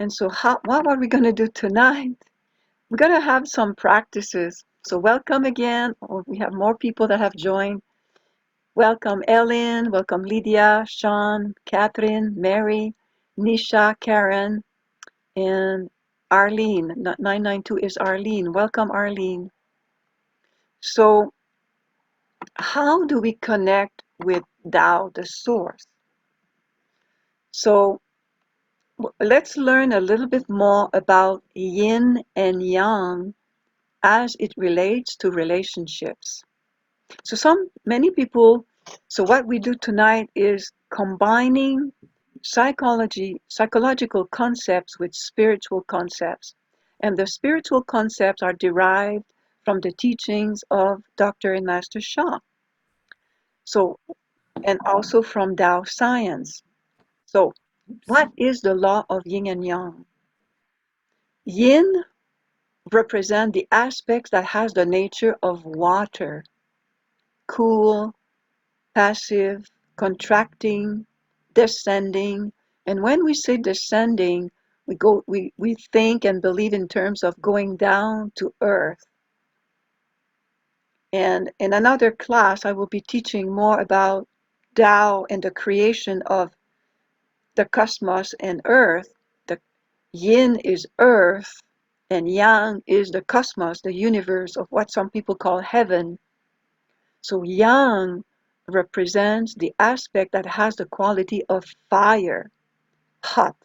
And so what are we going to do tonight? We're going to have some practices. So welcome again. Oh, we have more people that have joined. Welcome Ellen, welcome Lydia, Sean, Catherine, Mary, Nisha, Karen, and Arlene. 992 is Arlene. Welcome Arlene. So how do we connect with Tao, the source? So let's learn a little bit more about yin and yang as it relates to relationships. So many people, so what we do tonight is combining psychological concepts with spiritual concepts. And the spiritual concepts are derived from the teachings of Dr. and Master Sha. So, and also from Tao science. So, what is the law of yin and yang? Yin represent the aspects that has the nature of water, cool, passive, contracting, descending. And when we say descending, we think and believe in terms of going down to earth. And in another class, I will be teaching more about Tao and the creation of the cosmos and earth. The yin is earth, and yang is the cosmos, the universe of what some people call heaven. So yang represents the aspect that has the quality of fire, hot,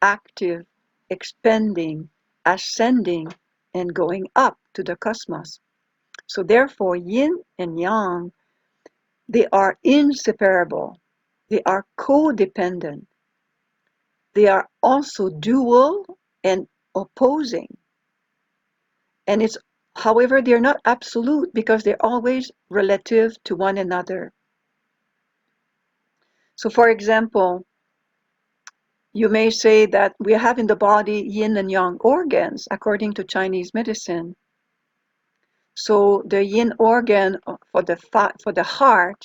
active, expanding, ascending, and going up to the cosmos. So therefore, yin and yang, they are inseparable. They are codependent. They are also dual and opposing. And it's, however, they're not absolute because they're always relative to one another. So for example, you may say that we have in the body yin and yang organs according to Chinese medicine. So the yin organ for the heart,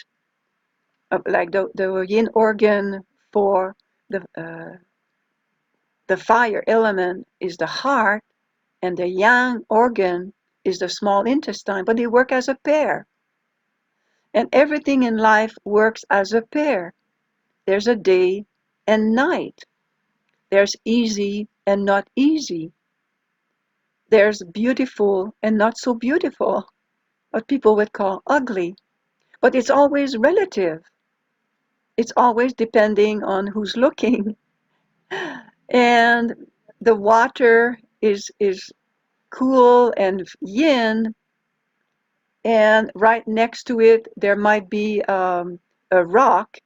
like the yin organ for the fire element is the heart, and the yang organ is the small intestine, but they work as a pair. And everything in life works as a pair. There's a day and night. There's easy and not easy. There's beautiful and not so beautiful, what people would call ugly. But it's always relative. It's always depending on who's looking. And the water is cool and yin, and right next to it there might be a rock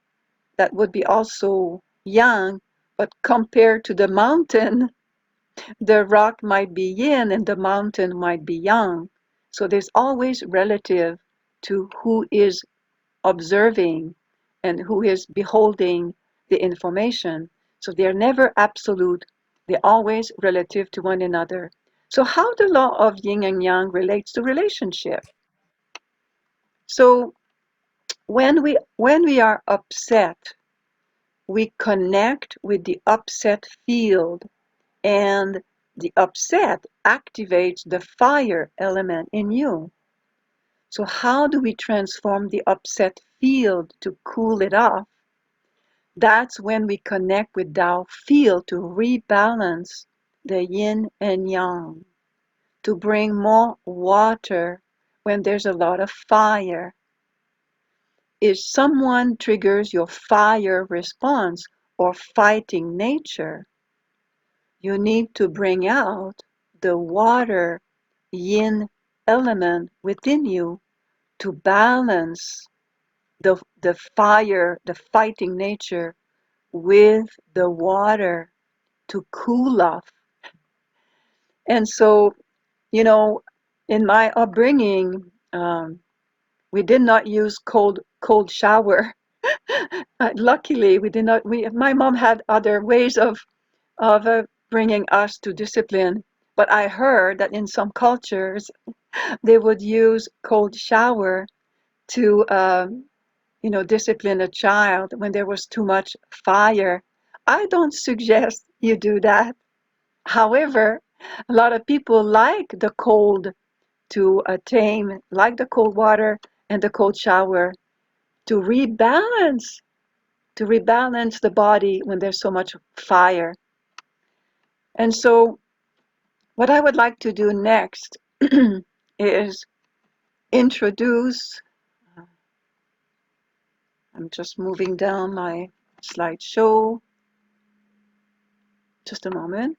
that would be also yang, but compared to the mountain, the rock might be yin and the mountain might be yang. So there's always relative to who is observing and who is beholding the information. So they're never absolute. They're always relative to one another. So how the law of yin and yang relates to relationship? So when we are upset, we connect with the upset field, and the upset activates the fire element in you. So how do we transform the upset field to cool it off? That's when we connect with Tao field to rebalance the yin and yang, to bring more water when there's a lot of fire. If someone triggers your fire response or fighting nature, you need to bring out the water yin element within you to balance the fire, the fighting nature with the water to cool off. And so, you know, in my upbringing, we did not use cold shower. Luckily, we did not. My mom had other ways of bringing us to discipline. But I heard that in some cultures they would use cold shower to, discipline a child when there was too much fire. I don't suggest you do that. However, a lot of people like the cold to tame, like the cold water and the cold shower to rebalance the body when there's so much fire. And so what I would like to do next is introduce, I'm just moving down my slideshow, just a moment.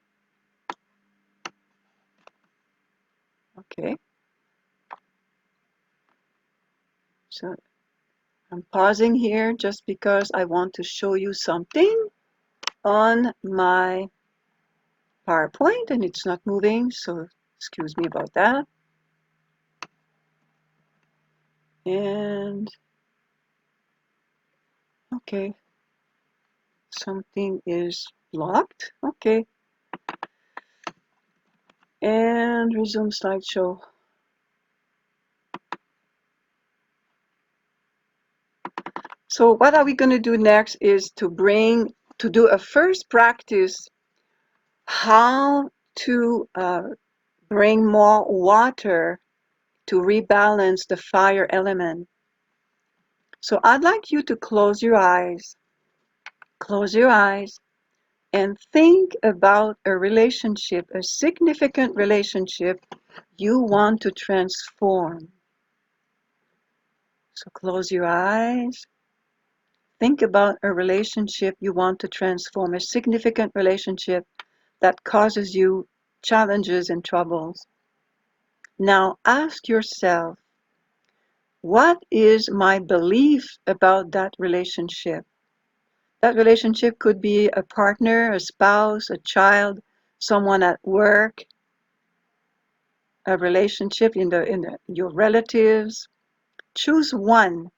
Okay, so I'm pausing here just because I want to show you something on my PowerPoint and it's not moving, so excuse me about that. And okay, something is blocked. Okay, and resume slideshow. So what are we going to do next is to do a first practice how to bring more water to rebalance the fire element. So I'd like you to close your eyes and think about a relationship, a significant relationship you want to transform. So close your eyes. Think about a relationship you want to transform, a significant relationship that causes you challenges and troubles. Now ask yourself, what is my belief about that relationship? That relationship could be a partner, a spouse, a child, someone at work, a relationship your relatives. Choose one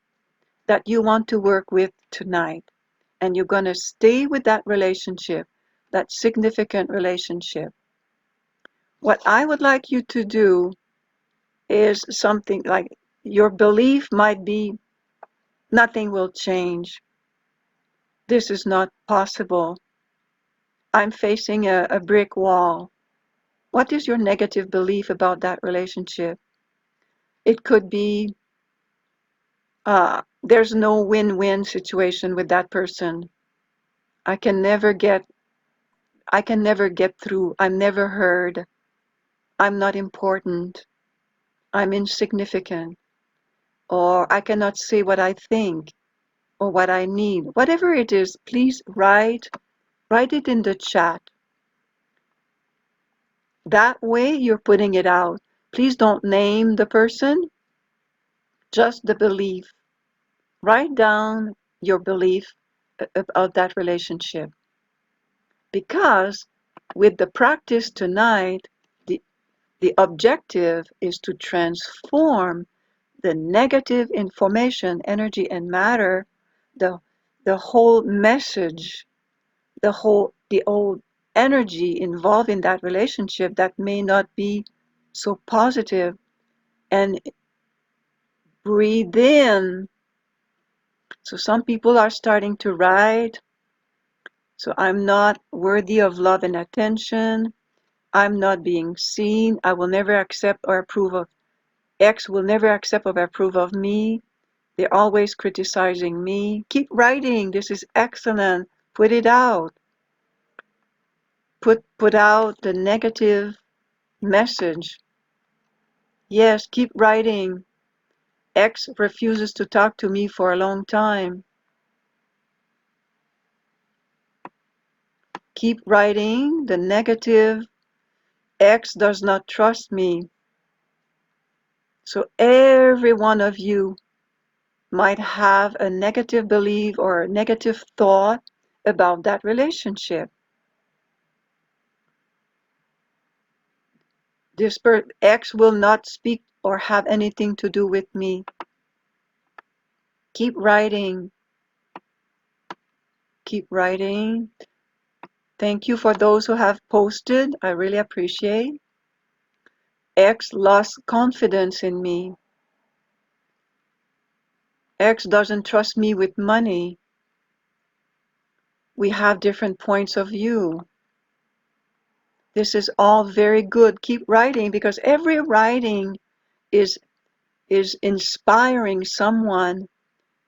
that you want to work with tonight, and you're going to stay with that relationship, that significant relationship. What I would like you to do is something like your belief might be nothing will change. This is not possible. I'm facing a brick wall. What is your negative belief about that relationship? It could be there's no win-win situation with that person. I can never get through. I'm never heard. I'm not important. I'm insignificant. Or I cannot say what I think or what I need. Whatever it is, please write it in the chat. That way you're putting it out. Please don't name the person, just the belief. Write down your belief about that relationship. Because with the practice tonight, the objective is to transform the negative information, energy, and matter, the whole message, the old energy involved in that relationship that may not be so positive, and breathe in. So some people are starting to write, so I'm not worthy of love and attention. I'm not being seen. I will never accept or approve of X will never accept or approve of me. They're always criticizing me. Keep writing. This is excellent. Put it out. Put out the negative message. Yes, keep writing. X refuses to talk to me for a long time. Keep writing the negative. X does not trust me. So every one of you might have a negative belief or a negative thought about that relationship. X will not speak or have anything to do with me. Keep writing. Keep writing. Thank you for those who have posted. I really appreciate. X lost confidence in me. X doesn't trust me with money. We have different points of view. This is all very good. Keep writing because every writing is inspiring someone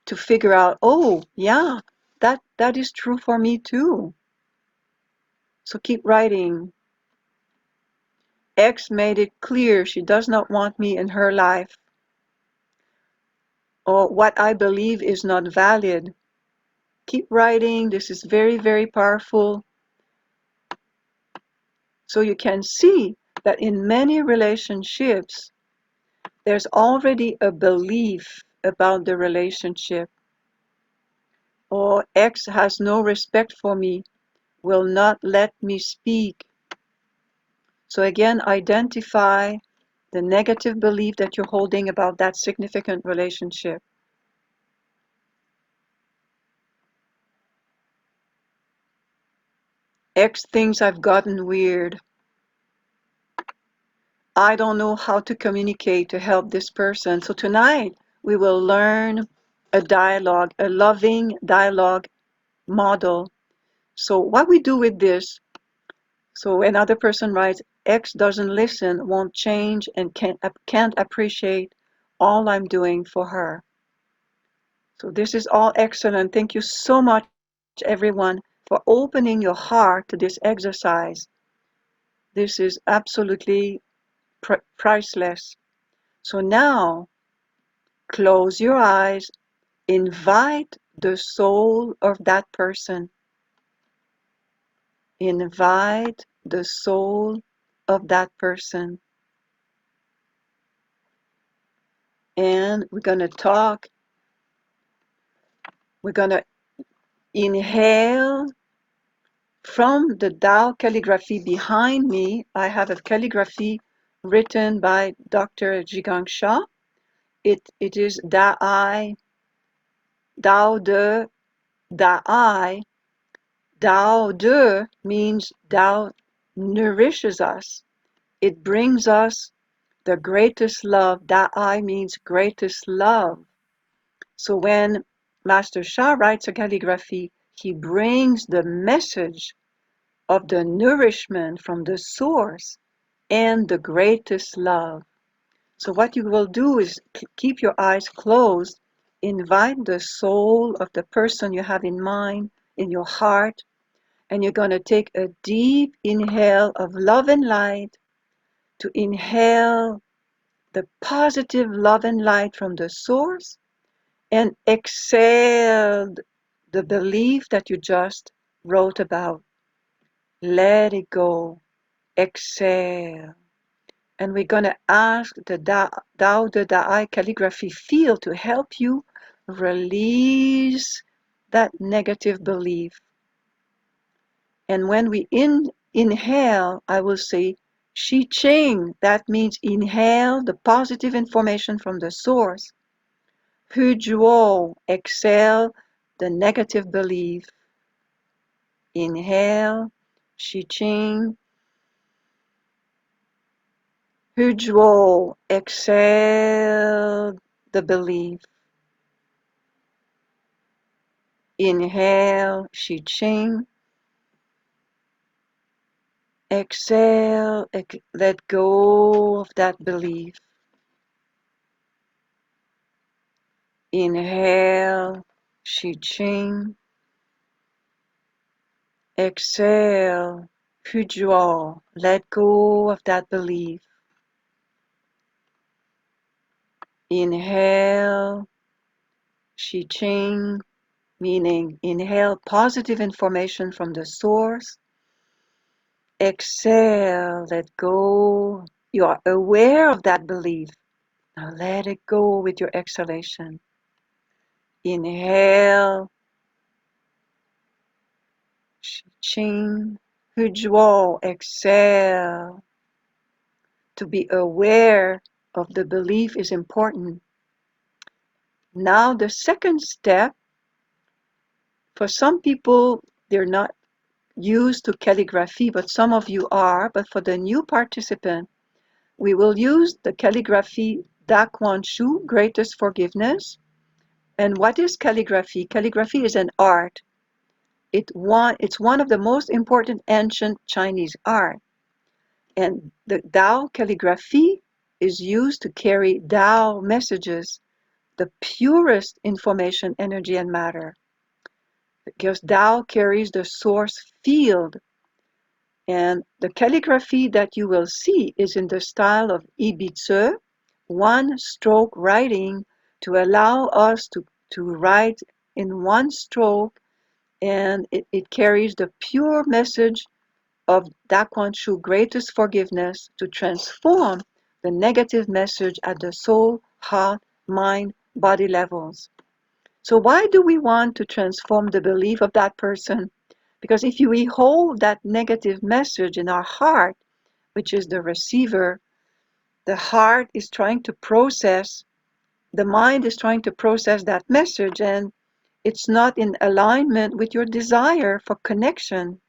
to figure out, oh, yeah, that is true for me too. So keep writing. X made it clear she does not want me in her life, or what I believe is not valid. Keep writing. This is very, very powerful. So you can see that in many relationships, there's already a belief about the relationship. Or X has no respect for me, will not let me speak. So again, identify the negative belief that you're holding about that significant relationship. X thinks I've gotten weird. I don't know how to communicate to help this person. So tonight we will learn a dialogue, a loving dialogue model. So what we do with this, so another person writes, X doesn't listen, won't change, and can't appreciate all I'm doing for her. So this is all excellent. Thank you so much, everyone, for opening your heart to this exercise. This is absolutely priceless. So now, close your eyes, invite the soul of that person. Invite the soul of that person. And we're going to talk. We're going to inhale from the Tao calligraphy behind me. I have a calligraphy written by Dr. Zhigang Shah. It is Da'ai, Dao De, Da'ai. Dao De means Dao nourishes us. It brings us the greatest love. Da'ai means greatest love. So when Master Shah writes a calligraphy, he brings the message of the nourishment from the source and the greatest love. So what you will do is keep your eyes closed, invite the soul of the person you have in mind, in your heart, and you're going to take a deep inhale of love and light to inhale the positive love and light from the source and exhale the belief that you just wrote about. Let it go. Exhale. And we're going to ask the Tao De Da'ai calligraphy field to help you release that negative belief. And when we inhale, I will say Shi Ching. That means inhale the positive information from the source. Hu Juo, exhale the negative belief. Inhale, Shi Ching. Hu Juo, exhale the belief. Inhale, Shi Ching. Exhale, let go of that belief. Inhale, Shi Ching. Exhale, Hu Juo. Let go of that belief. Inhale, Shi Ching, meaning inhale positive information from the source. Exhale, let go. You are aware of that belief. Now let it go with your exhalation. Inhale, Shi Ching, Hu Juo. Exhale. To be aware of the belief is important. Now the second step, for some people, they're not used to calligraphy, but some of you are. But for the new participant, we will use the calligraphy Da Kuan Shu, Greatest Forgiveness. And what is calligraphy? Calligraphy is an art. It's one of the most important ancient Chinese art. And the Tao calligraphy is used to carry Tao messages, the purest information, energy, and matter. Because Tao carries the source field. And the calligraphy that you will see is in the style of Ibitsu, one stroke writing to allow us to write in one stroke, and it carries the pure message of Daquan Shu greatest forgiveness to transform the negative message at the soul, heart, mind, body levels. So why do we want to transform the belief of that person? Because if we hold that negative message in our heart, which is the receiver, the heart is trying to process, the mind is trying to process that message, and it's not in alignment with your desire for connection.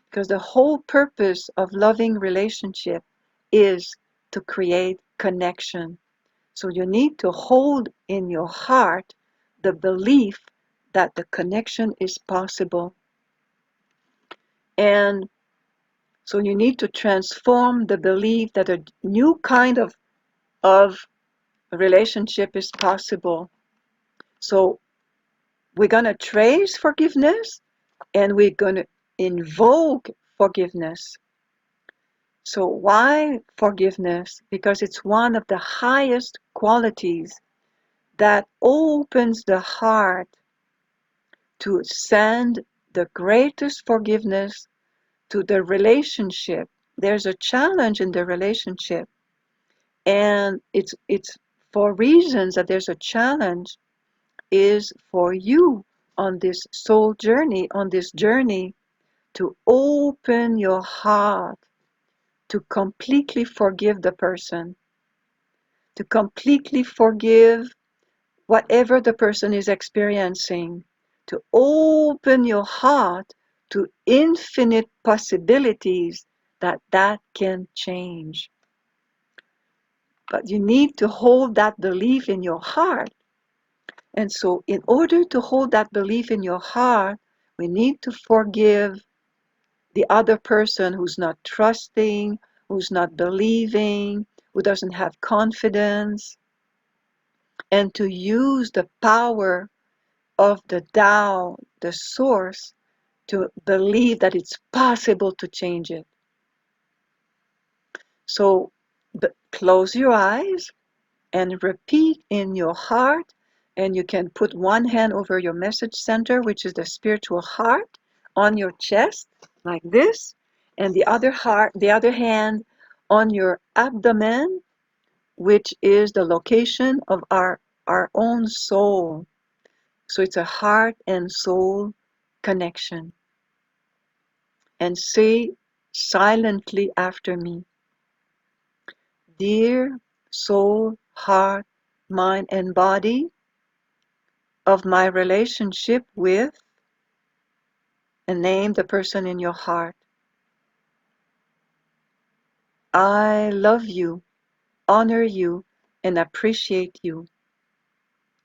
Because the whole purpose of loving relationship is to create connection. So you need to hold in your heart the belief that the connection is possible. And so you need to transform the belief that a new kind of relationship is possible. So we're going to trace forgiveness and we're going to invoke forgiveness. So why forgiveness? Because it's one of the highest qualities that opens the heart to send the greatest forgiveness to the relationship. There's a challenge in the relationship, and it's for reasons that there's a challenge is for you on this soul journey, on this journey to open your heart to completely forgive the person, to completely forgive whatever the person is experiencing, to open your heart to infinite possibilities that can change. But you need to hold that belief in your heart. And so in order to hold that belief in your heart, we need to forgive the other person who's not trusting, who's not believing, who doesn't have confidence, and to use the power of the Tao, the source, to believe that it's possible to change it. So close your eyes and repeat in your heart, and you can put one hand over your message center, which is the spiritual heart, on your chest like this, and the other hand on your abdomen, which is the location of our own soul. So it's a heart and soul connection. And say silently after me, dear soul, heart, mind, and body of my relationship with, and name the person in your heart. I love you, honor you, and appreciate you.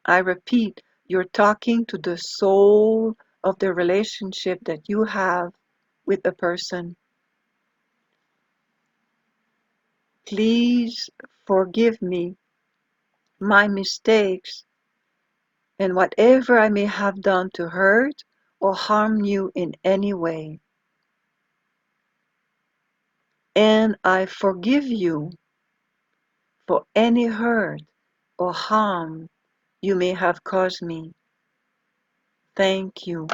I repeat, you're talking to the soul of the relationship that you have with the person. Please forgive me my mistakes and whatever I may have done to hurt or harm you in any way. And I forgive you for any hurt or harm you may have caused me. Thank you.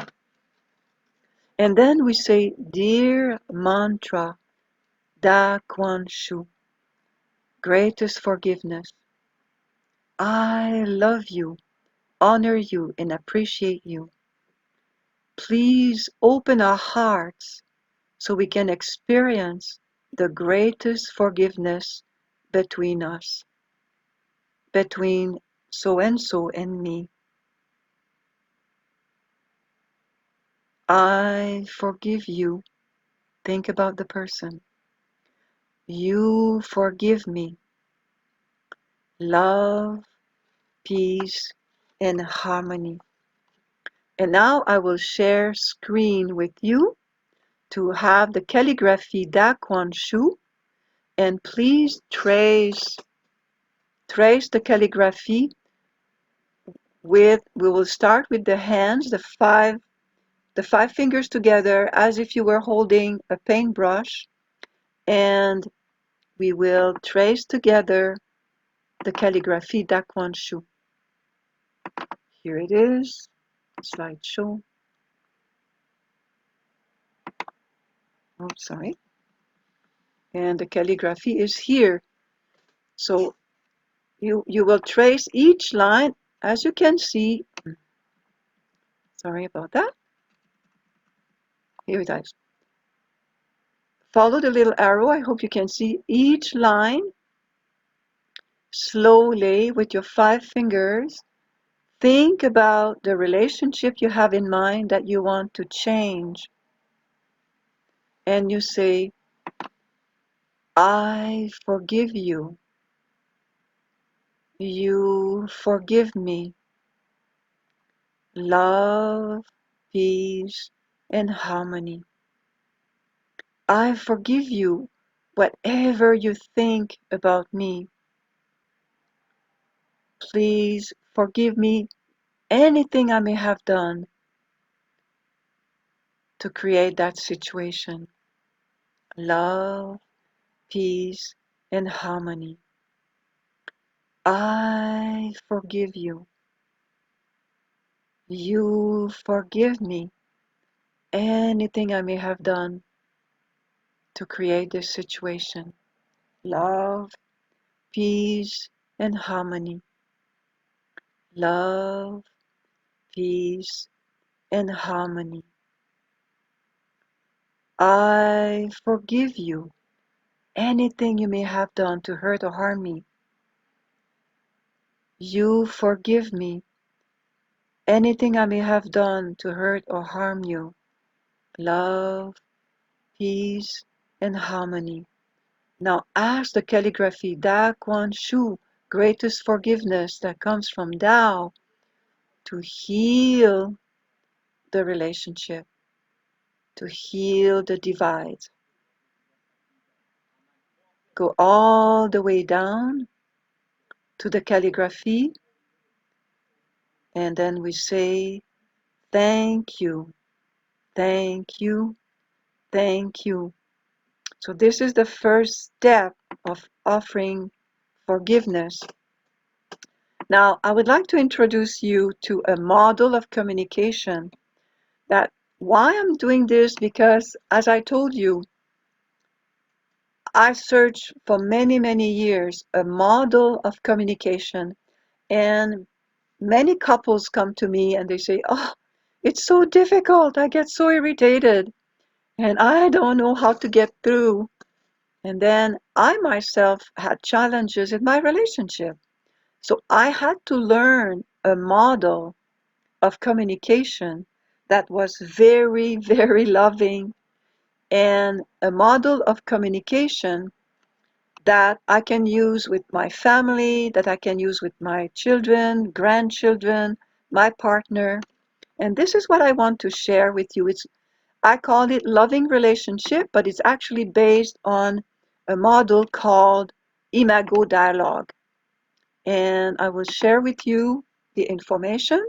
And then we say, dear mantra, Da Kuan Shu, greatest forgiveness. I love you, honor you, and appreciate you. Please open our hearts so we can experience the greatest forgiveness between us, between so and so and me. I forgive you. Think about the person. You forgive me. Love, peace, and harmony. And now I will share screen with you to have the calligraphy Da Kuan Shu And please trace the calligraphy we will start with the hands, the five fingers together as if you were holding a paintbrush, and we will trace together the calligraphy Daquan-Shu. Here it is, slideshow. Oh, sorry. And the calligraphy is here. So you will trace each line, as you can see. Sorry about that. Here it is. Follow the little arrow. I hope you can see each line slowly with your 5 fingers. Think about the relationship you have in mind that you want to change. And you say, I forgive you. You forgive me. Love, peace, and harmony. I forgive you whatever you think about me. Please forgive me anything I may have done to create that situation. Love, peace, and harmony. I forgive you. You forgive me anything I may have done to create this situation. Love, peace, and harmony. Love, peace, and harmony. I forgive you anything you may have done to hurt or harm me. You forgive me anything I may have done to hurt or harm you. Love, peace, and harmony. Now ask the calligraphy Daquan-Shu, greatest forgiveness that comes from Tao, to heal the relationship, to heal the divide. Go all the way down to the calligraphy, and then we say, thank you, thank you, thank you. So this is the first step of offering forgiveness. Now, I would like to introduce you to a model of communication that why I'm doing this, because as I told you, I searched for many, many years a model of communication, and many couples come to me and they say, oh, it's so difficult. I get so irritated and I don't know how to get through. And then I myself had challenges in my relationship. So I had to learn a model of communication that was very, very loving, and a model of communication that I can use with my family, that I can use with my children, grandchildren, my partner. And this is what I want to share with you. I call it loving relationship, but it's actually based on a model called Imago Dialogue. And I will share with you the information.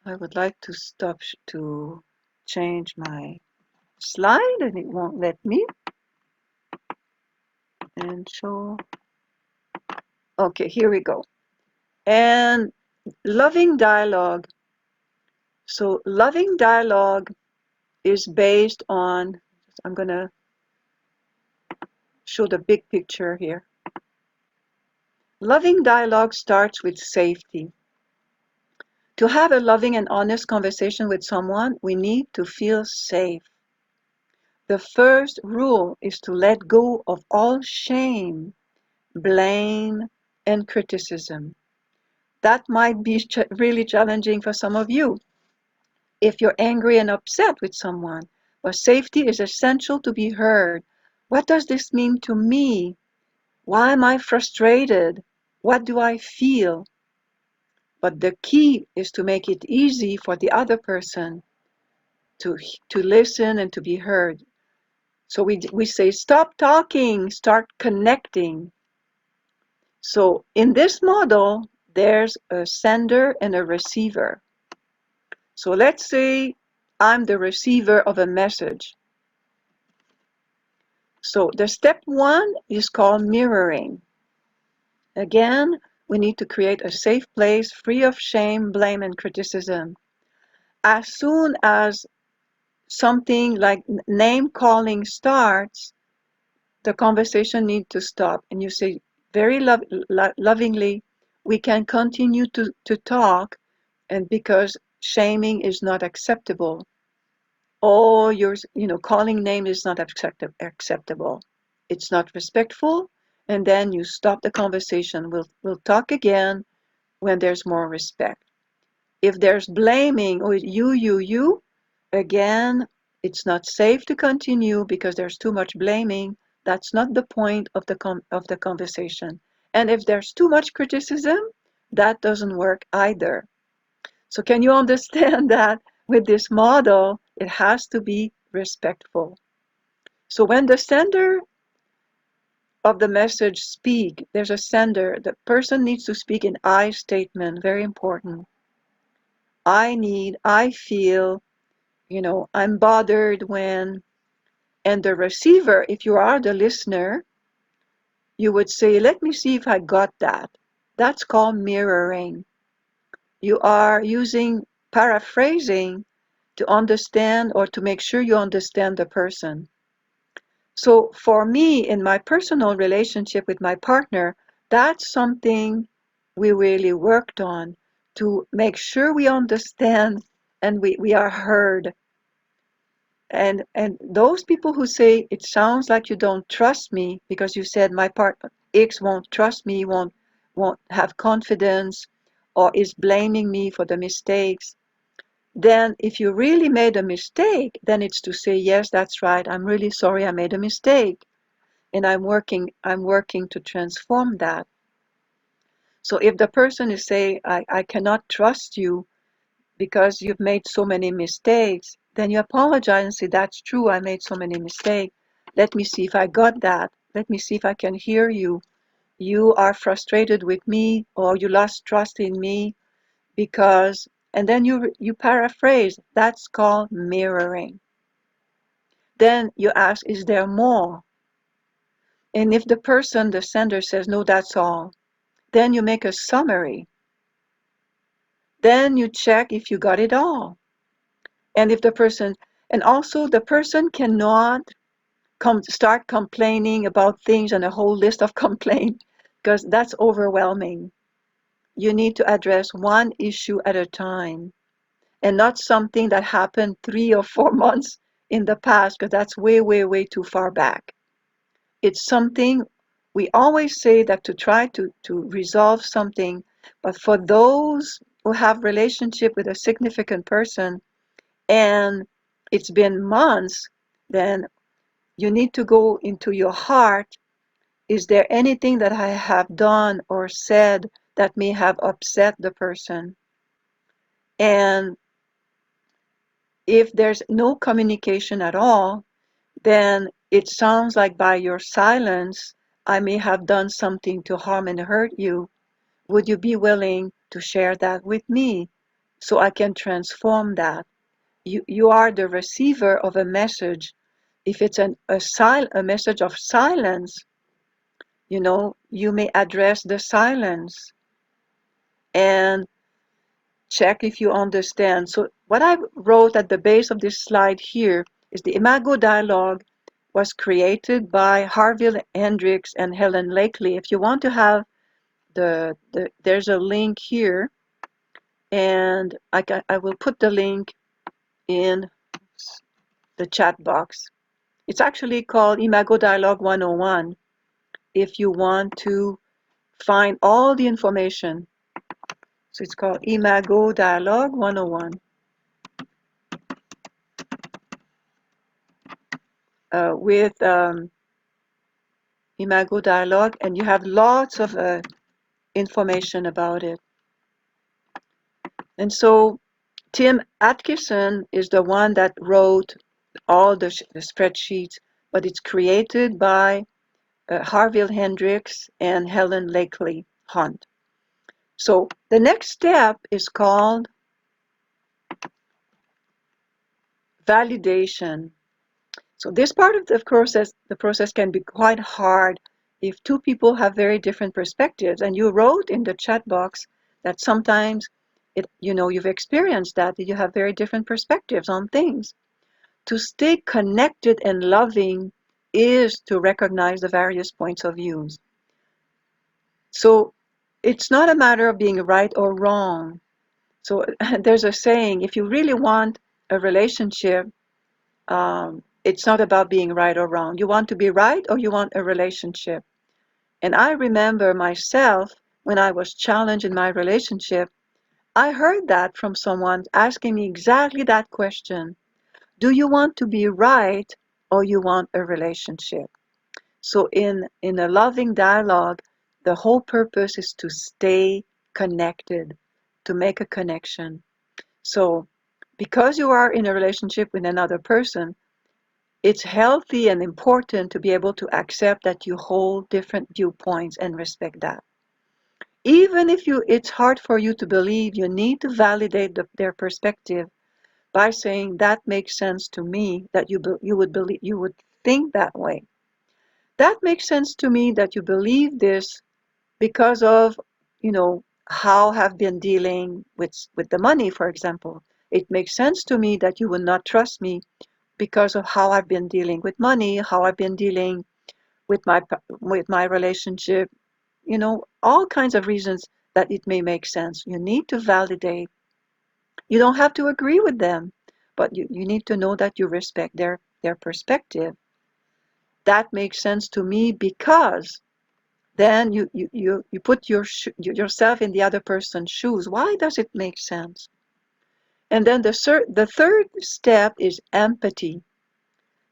I would like to stop to change my slide, and it won't let me. And show. Okay, here we go. And loving dialogue. So loving dialogue is based on, I'm going to show the big picture here. Loving dialogue starts with safety. To have a loving and honest conversation with someone, we need to feel safe. The first rule is to let go of all shame, blame, and criticism. That might be really challenging for some of you if you're angry and upset with someone. But safety is essential to be heard. What does this mean to me? Why am I frustrated? What do I feel? But the key is to make it easy for the other person to listen and to be heard. So we say, stop talking, start connecting. So in this model, there's a sender and a receiver. So let's say I'm the receiver of a message. So the step one is called mirroring. Again, we need to create a safe place free of shame, blame, and criticism. As soon as something like name calling starts, the conversation needs to stop. And you say very lovingly, we can continue to talk, and because shaming is not acceptable. Or calling name is not acceptable. It's not respectful, and then you stop the conversation. We'll talk again when there's more respect. If there's blaming or you, again, it's not safe to continue because there's too much blaming. That's not the point of the conversation. And if there's too much criticism, that doesn't work either. So can you understand that with this model, it has to be respectful. So when the sender of the message speak, there's a sender, the person needs to speak in I statement, very important. I need, I feel, I'm bothered when, and the receiver, if you are the listener, you would say, let me see if I got that. That's called mirroring. You are using paraphrasing to understand or to make sure you understand the person. So for me, in my personal relationship with my partner, that's something we really worked on to make sure we understand and we are heard. And those people who say it sounds like you don't trust me because you said my partner X won't trust me, won't have confidence, or is blaming me for the mistakes, then if you really made a mistake, then it's to say, yes, that's right, I'm really sorry I made a mistake. And I'm working to transform that. So if the person is saying, I cannot trust you because you've made so many mistakes, then you apologize and say, that's true, I made so many mistakes. Let me see if I got that. Let me see if I can hear you. You are frustrated with me, or you lost trust in me because, and then you paraphrase. That's called mirroring. Then you ask, is there more? And if the person, the sender, says, no, that's all, then you make a summary. Then you check if you got it all. And if the person, and also the person cannot start complaining about things and a whole list of complaints because that's overwhelming. You need to address one issue at a time and not something that happened 3 or 4 months in the past because that's way, way, way too far back. It's something we always say that to try to resolve something, but for those who have relationship with a significant person and it's been months, then you need to go into your heart. Is there anything that I have done or said that may have upset the person? And if there's no communication at all, then it sounds like by your silence, I may have done something to harm and hurt you. Would you be willing to share that with me so I can transform that? You are the receiver of a message. If it's a message of silence, you may address the silence and check if you understand. So what I wrote at the base of this slide here is the Imago Dialogue was created by Harville Hendrix and Helen Lakely. If you want to have there's a link here, and I will put the link in the chat box. It's actually called Imago Dialogue 101 if you want to find all the information. So it's called Imago Dialogue 101 with Imago Dialogue, and you have lots of information about it. And so Tim Atkinson is the one that wrote all the spreadsheets, but it's created by Harville Hendrix and Helen Lakely Hunt. So the next step is called validation. So this part of the process can be quite hard if two people have very different perspectives. And you wrote in the chat box that sometimes you've experienced that you have very different perspectives on things. To stay connected and loving is to recognize the various points of views. So it's not a matter of being right or wrong. So there's a saying, if you really want a relationship, it's not about being right or wrong. You want to be right or you want a relationship. And I remember myself when I was challenged in my relationship, I heard that from someone asking me exactly that question. Do you want to be right or you want a relationship? So in a loving dialogue, the whole purpose is to stay connected, to make a connection. So because you are in a relationship with another person, it's healthy and important to be able to accept that you hold different viewpoints and respect that. Even if it's hard for you to believe, you need to validate their perspective by saying that makes sense to me that you would think that way. That makes sense to me that you believe this because of, how I've been dealing with the money, for example. It makes sense to me that you would not trust me because of how I've been dealing with money, how I've been dealing with my relationship, all kinds of reasons that it may make sense. You need to validate. You don't have to agree with them, but you need to know that you respect their perspective. That makes sense to me because then you put yourself in the other person's shoes. Why does it make sense? And then the third step is empathy.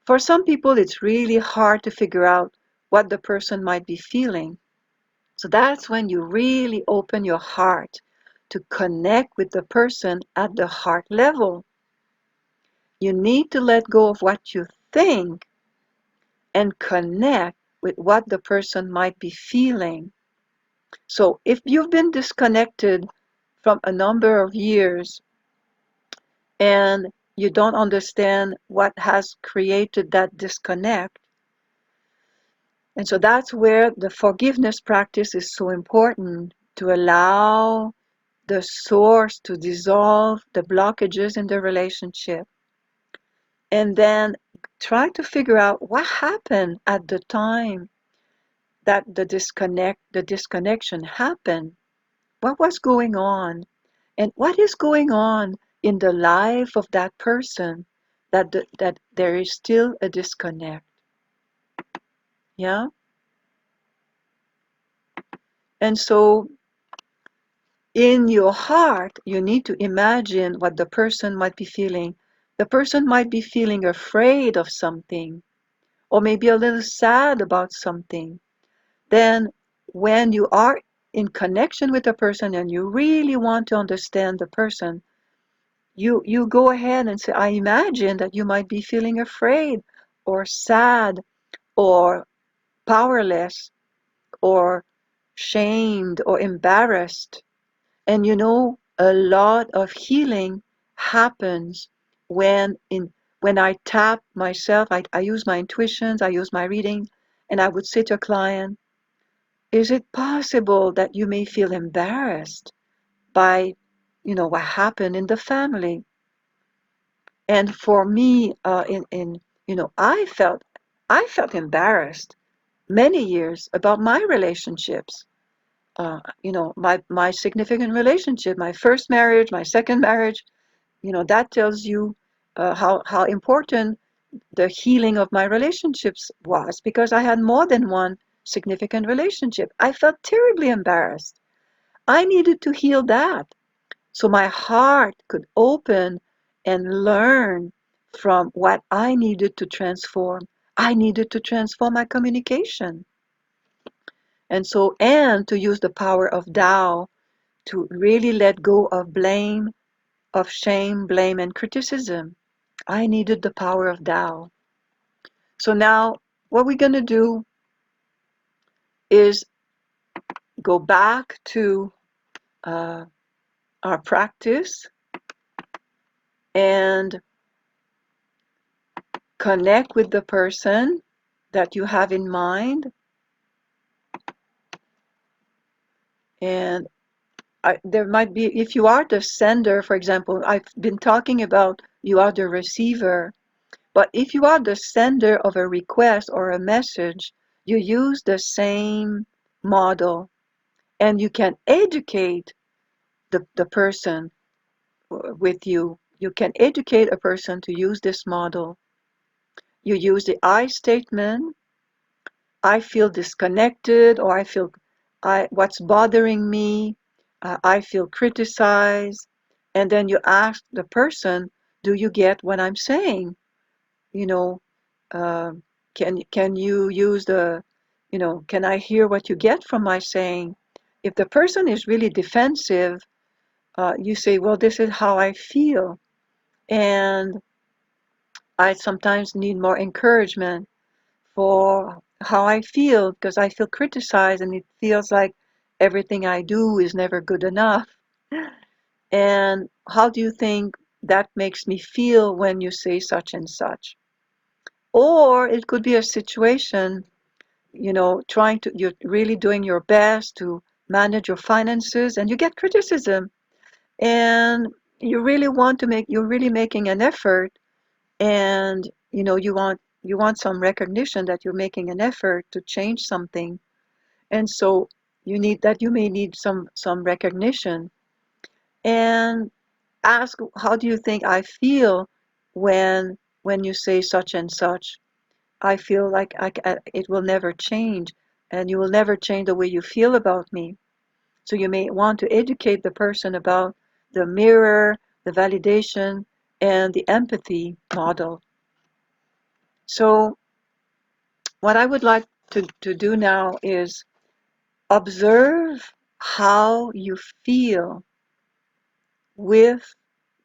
For some people, it's really hard to figure out what the person might be feeling. So that's when you really open your heart to connect with the person at the heart level. You need to let go of what you think and connect with what the person might be feeling. So if you've been disconnected from a number of years and you don't understand what has created that disconnect, and so that's where the forgiveness practice is so important, to allow the source to dissolve the blockages in the relationship. And then try to figure out what happened at the time that the disconnection happened. What was going on? And what is going on in the life of that person that there is still a disconnect? Yeah? And so in your heart, you need to imagine what the person might be feeling. The person might be feeling afraid of something, or maybe a little sad about something. Then, when you are in connection with a person and you really want to understand the person, you go ahead and say, I imagine that you might be feeling afraid or sad or powerless or shamed or embarrassed. And a lot of healing happens when I tap myself. I use my intuitions, I use my reading, and I would say to a client, is it possible that you may feel embarrassed by, what happened in the family? And for me, I felt embarrassed many years about my relationships. My significant relationship, my first marriage, my second marriage, that tells you how important the healing of my relationships was, because I had more than one significant relationship. I felt terribly embarrassed. I needed to heal that so my heart could open and learn from what I needed to transform. I needed to transform my communication. And to use the power of Tao to really let go of blame, of shame, blame, and criticism. I needed the power of Tao. So now what we're going to do is go back to uh, our practice and connect with the person that you have in mind. And there might be, if you are the sender, for example, I've been talking about you are the receiver, but if you are the sender of a request or a message, you use the same model and you can educate the person with you. You can educate a person to use this model. You use the I statement. I feel disconnected, or what's bothering me. I feel criticized. And then you ask the person, do you get what I'm saying? You know, uh, can you use can I hear what you get from my saying? If the person is really defensive, you say, well, this is how I feel. And I sometimes need more encouragement for how I feel because I feel criticized and it feels like everything I do is never good enough. And how do you think that makes me feel when you say such and such? Or it could be a situation, you're really doing your best to manage your finances and you get criticism and you're really making an effort and you want some recognition that you're making an effort to change something, and so you may need some recognition, and ask, how do you think I feel when you say such and such? I feel like it will never change, and you will never change the way you feel about me. So you may want to educate the person about the mirror, the validation, and the empathy model. So what I would like to do now is observe how you feel with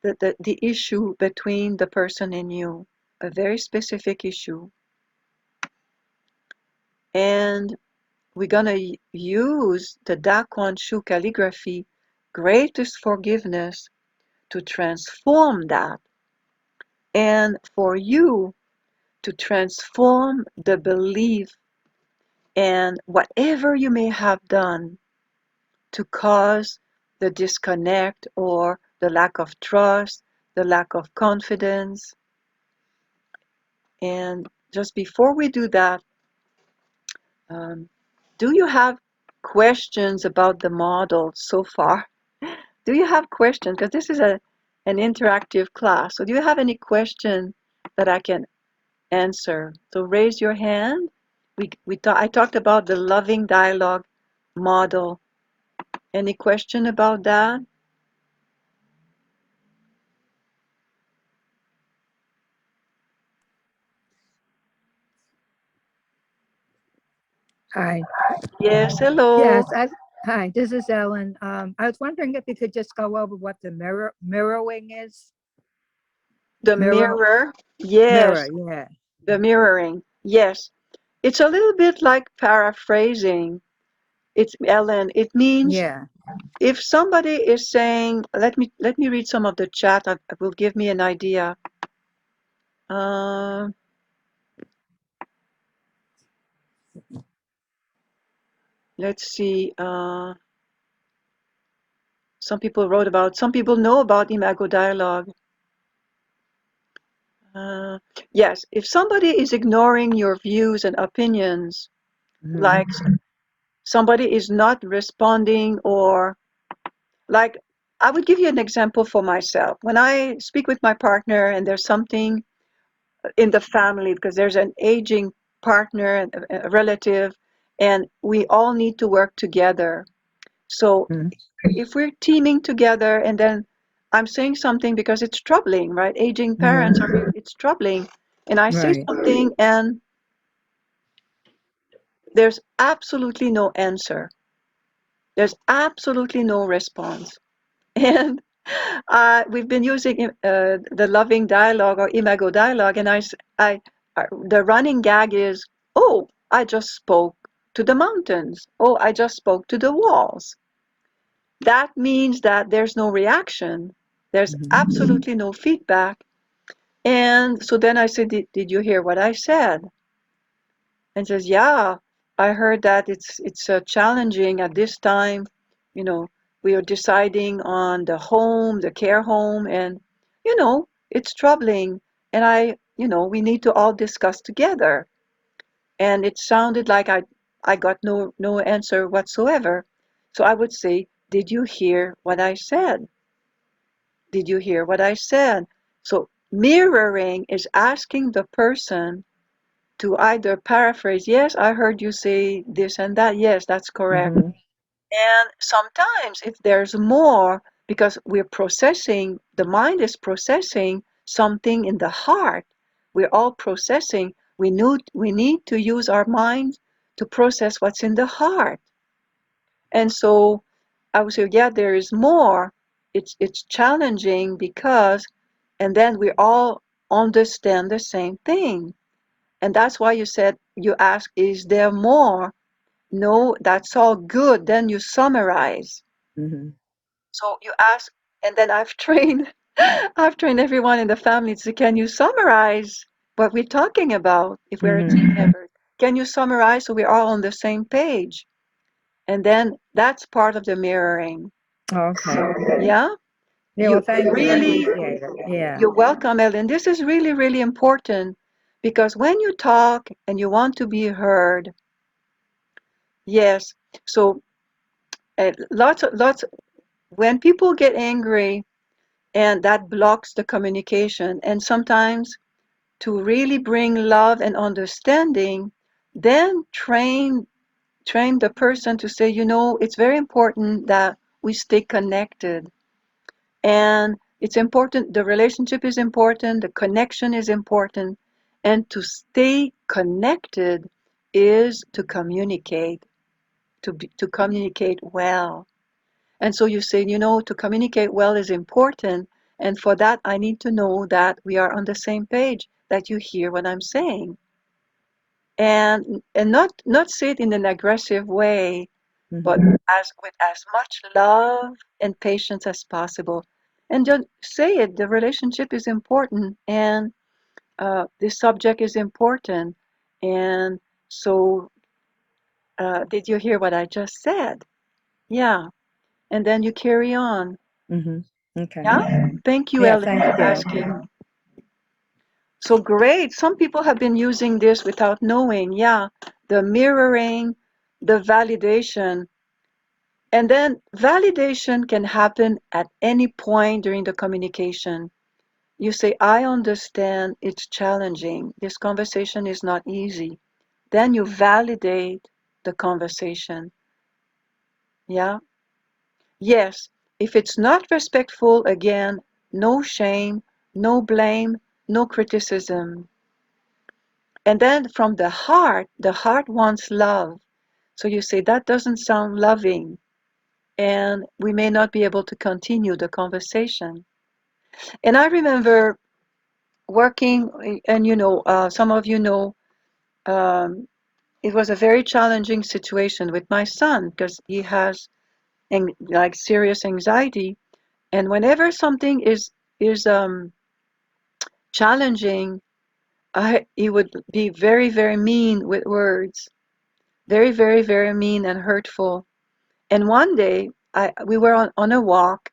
the issue between the person and you, a very specific issue. And we're going to use the Da Kuan Shu calligraphy, greatest forgiveness, to transform that. And for you to transform the belief and whatever you may have done to cause the disconnect or the lack of trust, the lack of confidence. And just before we do that, um, do you have questions about the model so far? Do you have questions? Because this is an interactive class. So do you have any question that I can answer? So raise your hand. I talked about the loving dialogue model. Any question about that? Hi. Yes, hello. Yes. Hi. This is Ellen. I was wondering if you could just go over what the mirroring is. The Mirror. mirror. Yes, Mirror. Yeah. the mirroring. Yes. It's a little bit like paraphrasing. It's Ellen. It means Yeah. if somebody is saying, let me read some of the chat. It will give me an idea. Uh, let's see. Some people know about Imago Dialogue. Yes, if somebody is ignoring your views and opinions, Hmm. like somebody is not responding, or like, I would give you an example for myself. When I speak with my partner and there's something in the family, because there's an aging partner, a relative, and we all need to work together. So if we're teaming together and then I'm saying something because it's troubling, right? Aging parents Hmm. it's troubling. And I say Right. something and there's absolutely no answer. There's absolutely no response. And We've been using the loving dialogue or imago dialogue, and the running gag is, oh, I just spoke to the mountains. Oh, I just spoke to the walls. That means that there's no reaction. There's Mhm. absolutely no feedback. And so then I said, did you hear what I said? And says, yeah, I heard that it's challenging at this time. You know, we are deciding on the home, the care home, and it's troubling. And we need to all discuss together. And it sounded like I got no answer whatsoever. So I would say, did you hear what I said? Did you hear what I said? So mirroring is asking the person to either paraphrase, yes, I heard you say this and that. Yes, that's correct. Mhm. And sometimes if there's more, because the mind is processing something in the heart. We're all processing. We need to use our mind to process what's in the heart. And so I would say, yeah, there is more. It's challenging because, and then we all understand the same thing. And that's why you ask, is there more? No, that's all good. Then you summarize. Mhm. So you ask, and then I've trained everyone in the family to say, can you summarize what we're talking about if we're a team Mhm. member? Can you summarize so we're all on the same page? And then that's part of the mirroring. Okay. Yeah? Yeah, well, You thank you. I really, appreciate it. Yeah. you're welcome, Ellen. This is really, really important because when you talk and you want to be heard, yes. So lots. When people get angry, and that blocks the communication, and sometimes to really bring love and understanding, then train the person to say, it's very important that we stay connected, and it's important. The relationship is important. The connection is important, and to stay connected is to communicate, to communicate well. And so you say, to communicate well is important. And for that, I need to know that we are on the same page, that you hear what I'm saying. And not say it in an aggressive way, but Mhm. with as much love and patience as possible. And just say it, the relationship is important, and this subject is important. And so, did you hear what I just said? Yeah. And then you carry on. Mhm. Okay. Yeah? Thank you, Yeah, Ellen, thank for you. asking. So great. Some people have been using this without knowing. Yeah. The mirroring, the validation. And then validation can happen at any point during the communication. You say, I understand it's challenging. This conversation is not easy. Then you validate the conversation. Yeah. Yes. If it's not respectful, again, no shame, no blame, no criticism. And then from the heart wants love. So you say, that doesn't sound loving, and we may not be able to continue the conversation. And I remember working, and some of um, it was a very challenging situation with my son because he has like serious anxiety. And whenever something is challenging, he would be very, very mean with words, very, very, very mean and hurtful. And one day, we were on a walk.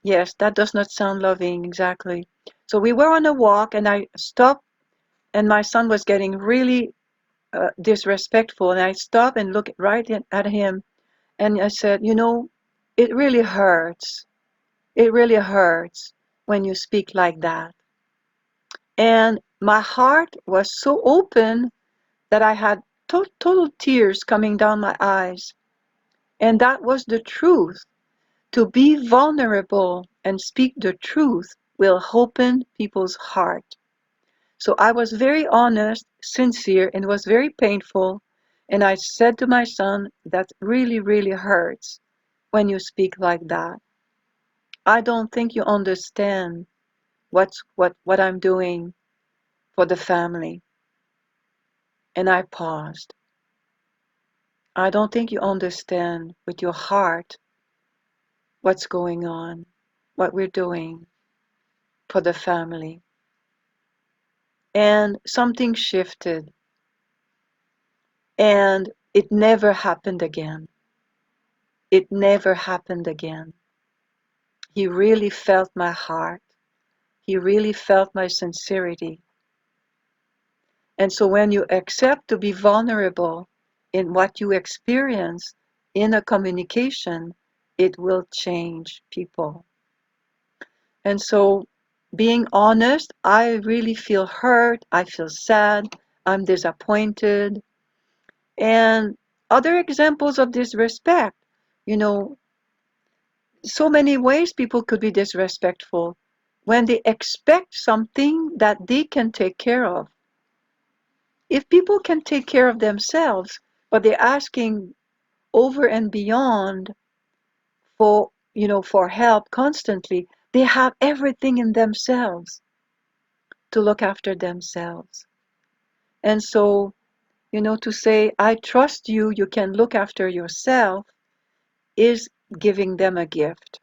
Yes, that does not sound loving exactly. So we were on a walk, and I stopped, and my son was getting really disrespectful. And I stopped and looked right at him, and I said, it really hurts. It really hurts when you speak like that. And my heart was so open that I had total tears coming down my eyes. And that was the truth. To be vulnerable and speak the truth will open people's heart. So I was very honest, sincere, and it was very painful. And I said to my son, that really, really hurts when you speak like that. I don't think you understand what I'm doing for the family. And I paused. I don't think you understand with your heart what's going on, what we're doing for the family. And something shifted, and it never happened again. It never happened again. He really felt my heart. He really felt my sincerity. And so when you accept to be vulnerable in what you experience in a communication, it will change people. And so being honest, I really feel hurt, I feel sad, I'm disappointed. And other examples of disrespect, you know, so many ways people could be disrespectful when they expect something that they can take care of. If people can take care of themselves, but they're asking over and beyond for, for help constantly, they have everything in themselves to look after themselves. And so, to say, I trust you, you can look after yourself, is giving them a gift.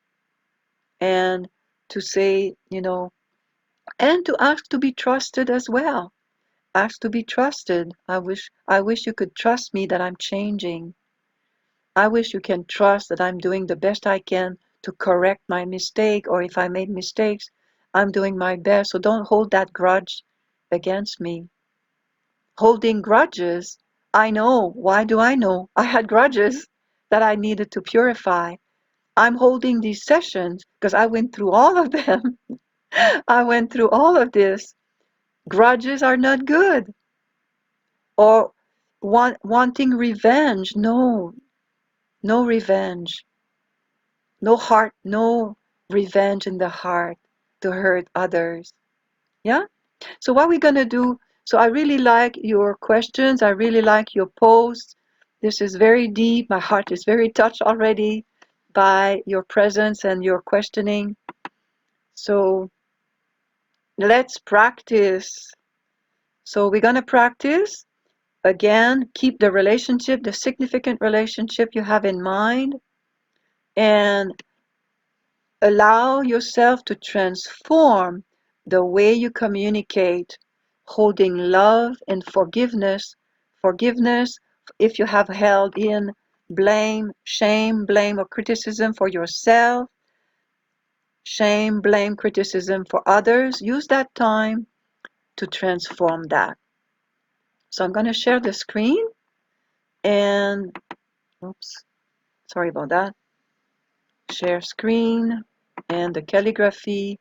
And to say, and to ask to be trusted as well. Ask to be trusted. I wish you could trust me that I'm changing. I wish you can trust that I'm doing the best I can to correct my mistake, or if I made mistakes, I'm doing my best. So don't hold that grudge against me. Holding grudges, I know. Why do I know? I had grudges that I needed to purify. I'm holding these sessions because I went through all of them. I went through all of this. Grudges are not good. Or wanting revenge. No, no revenge. No revenge in the heart to hurt others. Yeah? So what we're going to do, so I really like your questions. I really like your posts. This is very deep. My heart is very touched already by your presence and your questioning. So let's practice. So we're going to practice. Again, keep the relationship, the significant relationship you have in mind, and allow yourself to transform the way you communicate, holding love and forgiveness. Forgiveness, if you have held in shame, blame, or criticism for yourself, shame, blame, criticism for others, use that time to transform that. So I'm going to share the screen and, oops, sorry about that. Share screen, and the calligraphy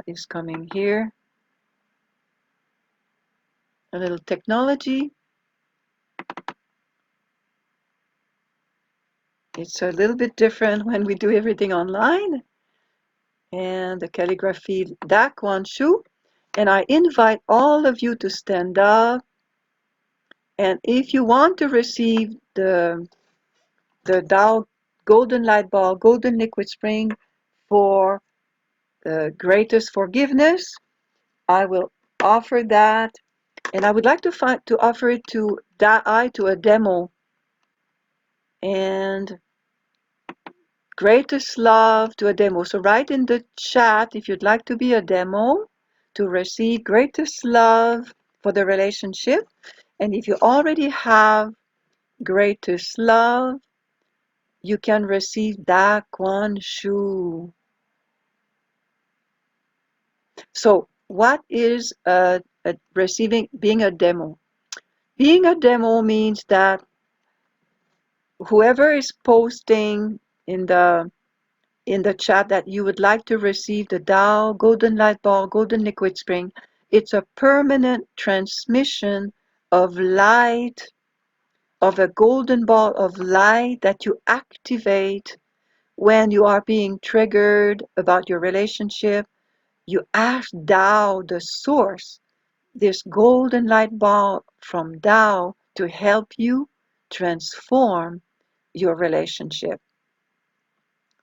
is coming here. A little technology. It's a little bit different when we do everything online. And the calligraphy Dak Wan Shu. And I invite all of you to stand up. And if you want to receive the Tao Golden Light Ball, Golden Liquid Spring for the greatest forgiveness, I will offer that. And I would like to offer it to Dai to a demo. And greatest love to a demo. So write in the chat if you'd like to be a demo to receive greatest love for the relationship. And if you already have greatest love, you can receive Da Quan Shu. So what is being a demo? Being a demo means that whoever is posting in the chat that you would like to receive the Tao Golden Light Ball, Golden Liquid Spring, it's a permanent transmission of light, of a golden ball of light that you activate when you are being triggered about your relationship. You ask Tao, the source, this golden light ball from Tao, to help you transform your relationship.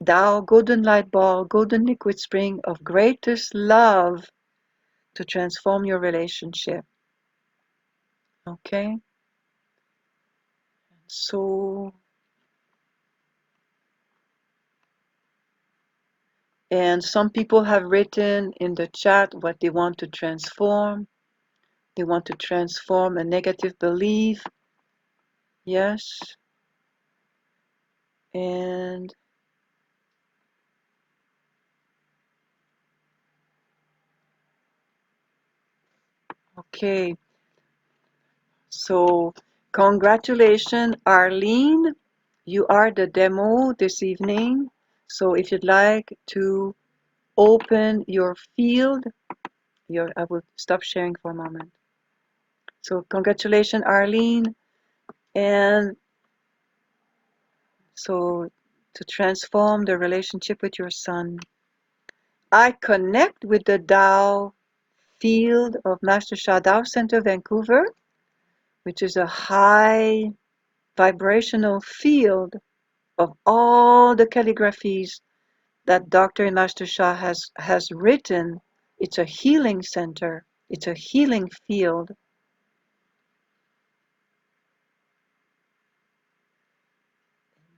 Thou golden light ball, golden liquid spring of greatest love to transform your relationship. Okay? So, and some people have written in the chat what they want to transform. They want to transform a negative belief. Yes. And okay. So, congratulations, Arlene. You are the demo this evening. So, if you'd like to open your field, I will stop sharing for a moment. So, congratulations, Arlene. And so, to transform the relationship with your son, I connect with the Tao field of Master Sha Tao Center, Vancouver, which is a high vibrational field of all the calligraphies that Dr. and Master Sha has written. It's a healing center. It's a healing field.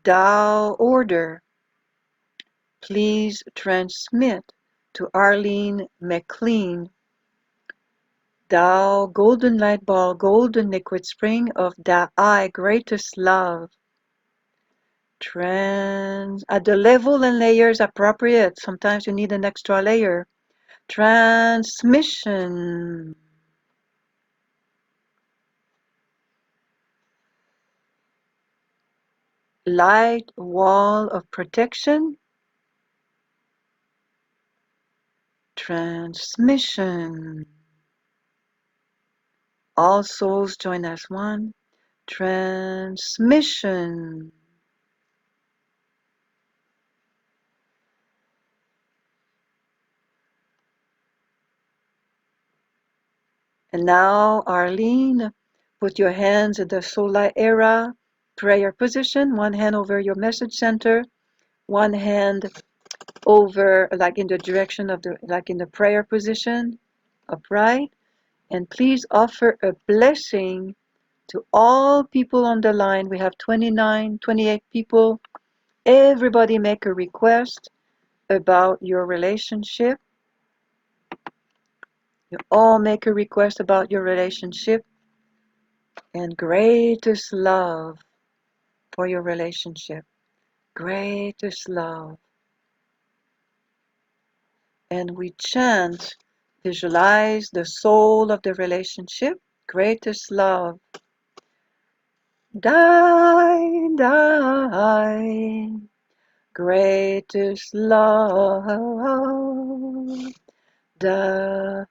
Tao order, please transmit to Arlene McLean. Tao golden light ball, golden liquid spring of Tao I greatest love. At the level and layers appropriate. Sometimes you need an extra layer. Transmission. Light wall of protection. Transmission. All souls join as one. Transmission. And now, Arlene, put your hands in the Solar Era prayer position. One hand over your message center. One hand over, like in the direction of like in the prayer position, upright. And please offer a blessing to all people on the line. We have 28 people. Everybody make a request about your relationship. You all make a request about your relationship and greatest love for your relationship. Greatest love. And we chant, visualize the soul of the relationship. Greatest love. Die, die. Greatest love. Die,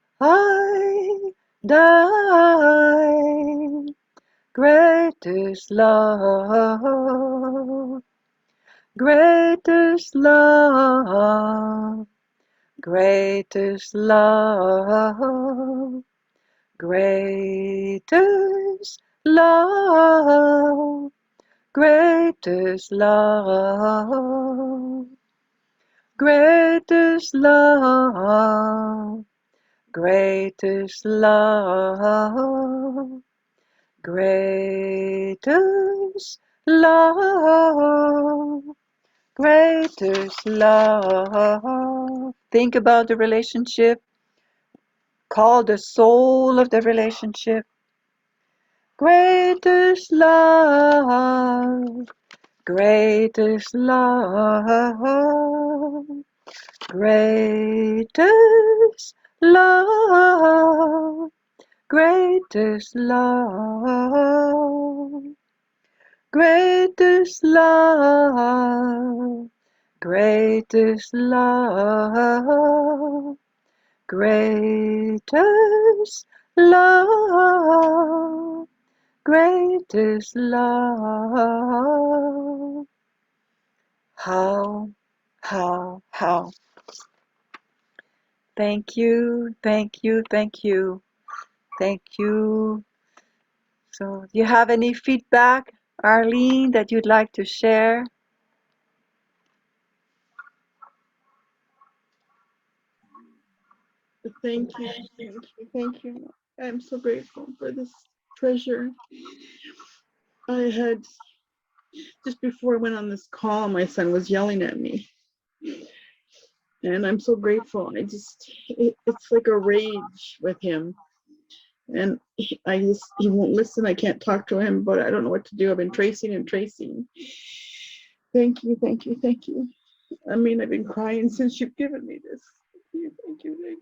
die. Greatest love. Greatest love. Greatest love. Greatest love. Greatest love. Greatest love. Greatest love. Greatest love. Greatest love. Think about the relationship. Call the soul of the relationship. Greatest love. Greatest love. Greatest love. Greatest love. Greatest love. Greatest love. Greatest love. Greatest love. How? Thank you, thank you, thank you, thank you. So, do you have any feedback, Arlene, that you'd like to share? Thank you, thank you, thank you. I'm so grateful for this treasure. I had just before I went on this call, my son was yelling at me, and I'm so grateful. It's like a rage with him, and he won't listen. I can't talk to him, but I don't know what to do. I've been tracing and tracing. Thank you, thank you, thank you. I mean, I've been crying since you've given me this. Thank you, thank you.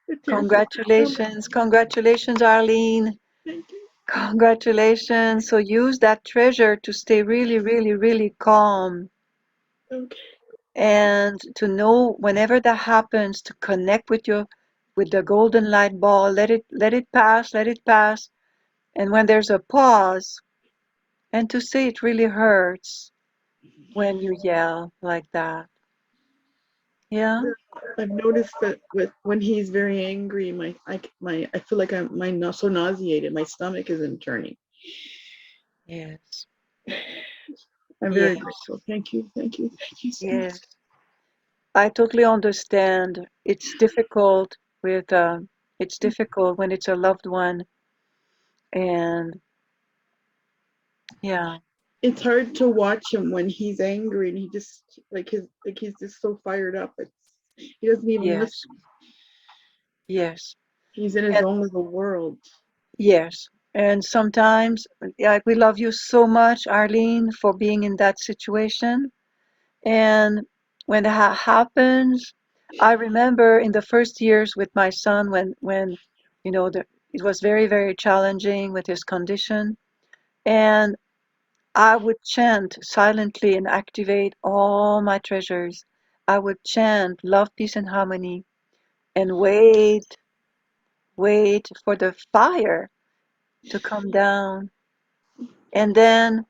The tears just keep coming. Congratulations, congratulations, Arlene. Thank you. Congratulations. So use that treasure to stay really, really, really calm Okay. and to know whenever that happens to connect with the golden light ball. Let it pass, let it pass. And when there's a pause, and to say it really hurts when you yell like that. Yeah? I've noticed that when he's very angry, I feel like so nauseated. My stomach isn't turning. Yes. I'm very Yes. grateful. Thank you, thank you, thank you so much. Yes. I totally understand. It's difficult when it's a loved one, and yeah, It's hard to watch him when he's angry and he just he's just so fired up. He doesn't even yes, listen. yes, He's in his and own little world. yes. And sometimes, yeah, we love you so much, Arlene, for being in that situation. And when that happens, I remember in the first years with my son when it was very, very challenging with his condition. And I would chant silently and activate all my treasures. I would chant love, peace, and harmony and wait for the fire to come down. And then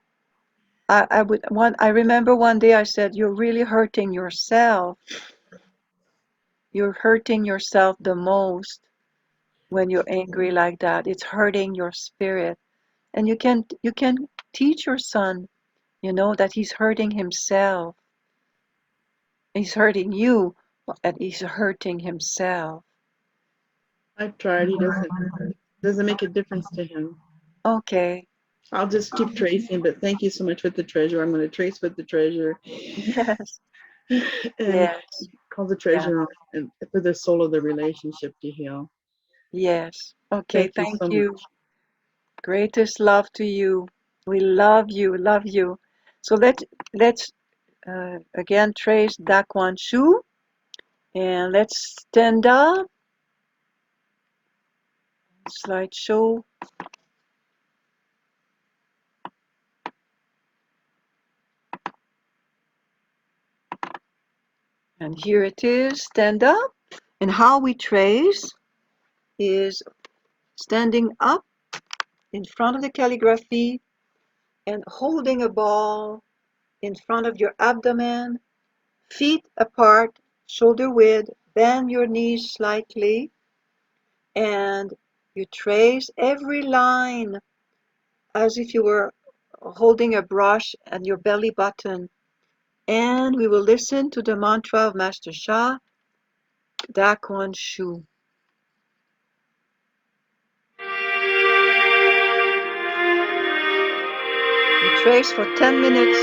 I remember one day I said, "You're really hurting yourself. You're hurting yourself the most when you're angry like that. It's hurting your spirit." And you can teach your son, that he's hurting himself. He's hurting you, and he's hurting himself. I've tried. He doesn't make a difference to him. Okay. I'll just keep tracing, but thank you so much with the treasure. I'm going to trace with the treasure Yes. and Yes. call the Yeah. treasure on and for the soul of the relationship to heal. Yes. Okay. Thank you Thank so you. much. Greatest love to you. We love you. Love you. So let's again trace Daquan Shu, and let's stand up. Slideshow. And here it is. Stand up. And how we trace is standing up in front of the calligraphy and holding a ball in front of your abdomen, feet apart, shoulder width, bend your knees slightly, and you trace every line as if you were holding a brush at your belly button. And we will listen to the mantra of Master Sha, Daquan Shu. We trace for 10 minutes.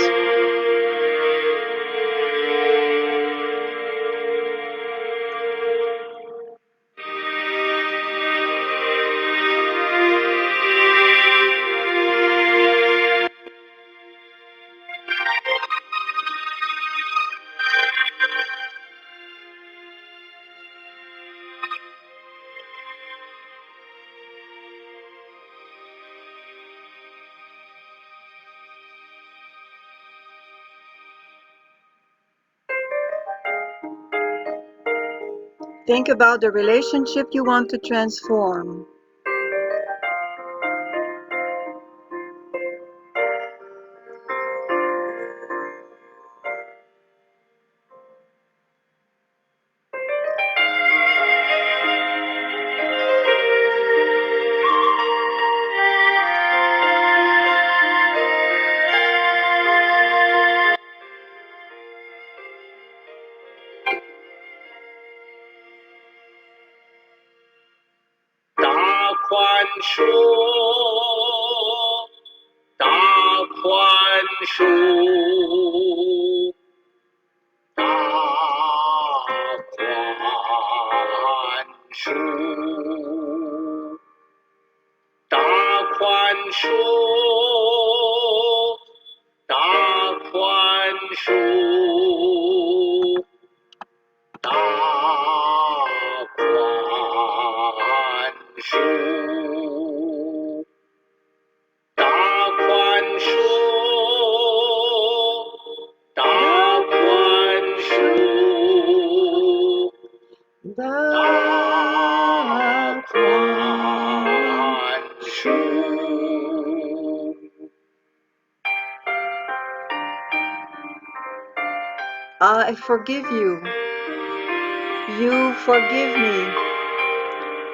Think about the relationship you want to transform. 宽恕，大宽恕，大宽恕，大宽恕，大宽恕，大宽恕，大宽恕，大宽恕，大宽恕。I forgive you. You forgive me.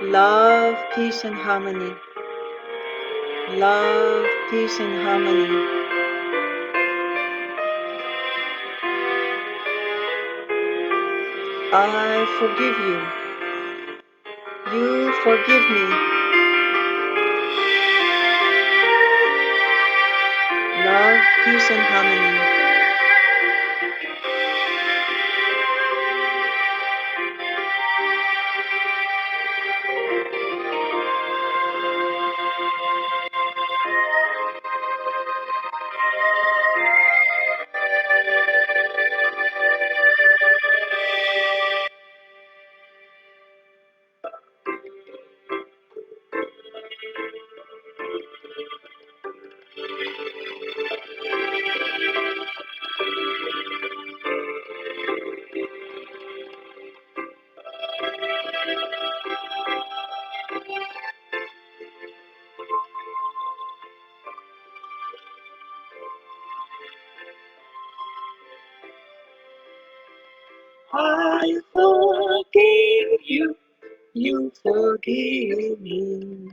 Love, peace, and harmony. Love, peace, and harmony. I forgive you. You forgive me. Love, peace, and harmony. I forgive you, you forgive me.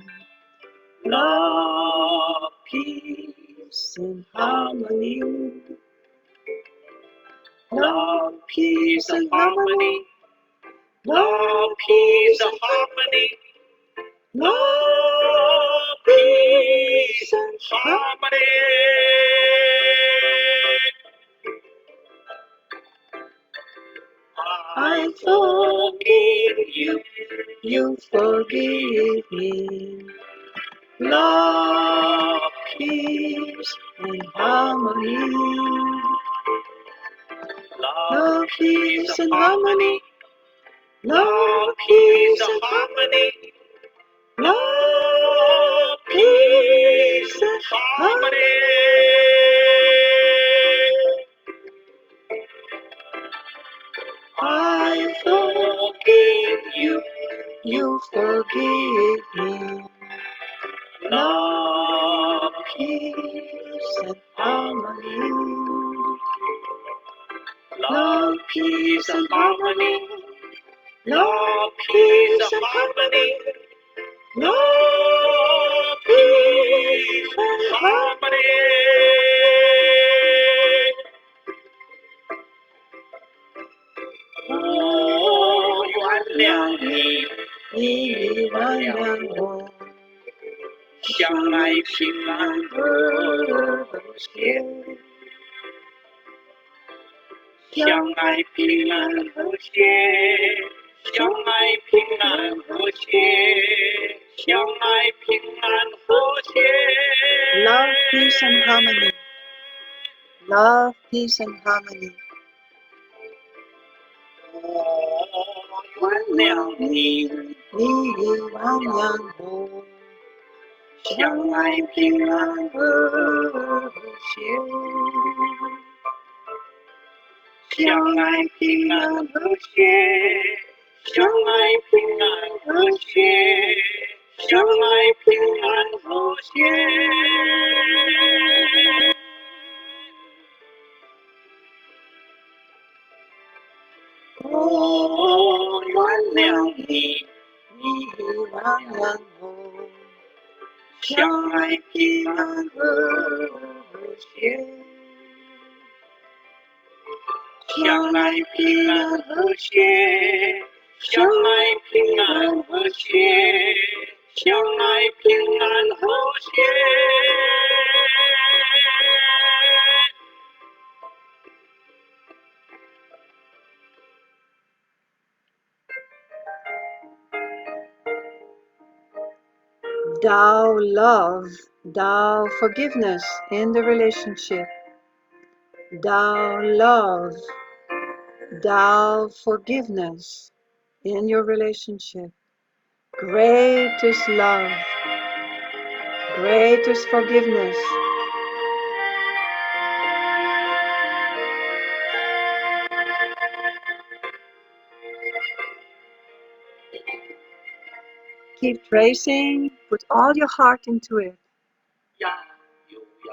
Love, peace, and harmony. Love, peace, and harmony. Love, peace, and harmony. Love, peace, and harmony. I forgive you, you forgive me. Love, peace, and harmony. Love, peace, and harmony. Love, peace, and harmony. Love, peace, and harmony. I forgive you, you forgive me. Love, peace, and harmony. Love, peace, and harmony. Love, peace, and harmony. Love, peace, and harmony. Oh, 原谅你，你原谅我，相爱平安和谐，相爱平安和谐，相爱平安和谐，相爱平安和谐。Love, peace, and harmony. Love, peace, and harmony. 我原谅你，你原谅我，相爱平安和谐，相爱平安和谐，相爱平安和谐，相爱平安和谐。我原谅你，你原谅我，相爱平安和谐，相爱平安和谐，相爱平安和谐，相爱平安和谐。Thou love, thou forgiveness in the relationship. Thou love, thou forgiveness in your relationship. Greatest love, greatest forgiveness. Keep tracing, put all your heart into it. 呀哟呀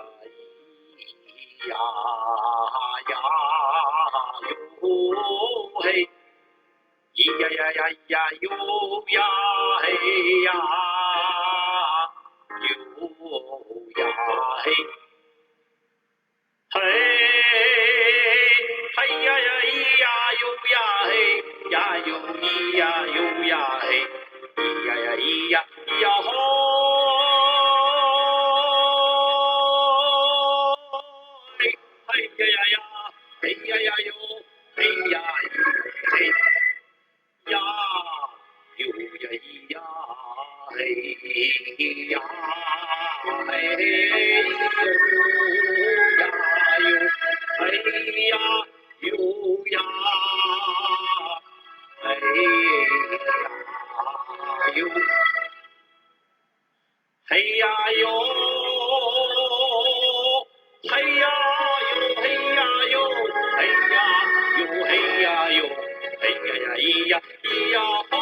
咿呀呀哟嘿，咿呀呀呀呀哟呀嘿呀哟呀嘿，嘿嘿呀呀咿呀哟呀嘿呀哟咿呀哟呀嘿，咿呀呀咿呀呀吼。嘿呀呀呀，嘿呀呀哟，嘿呀哟嘿呀哟呀咿呀嘿呀嘿哟呀哟嘿呀哟呀嘿呀哟。嘿呀哟，嘿呀哟，嘿呀哟，嘿呀哟，嘿呀哟，嘿呀呀咿呀咿呀吼，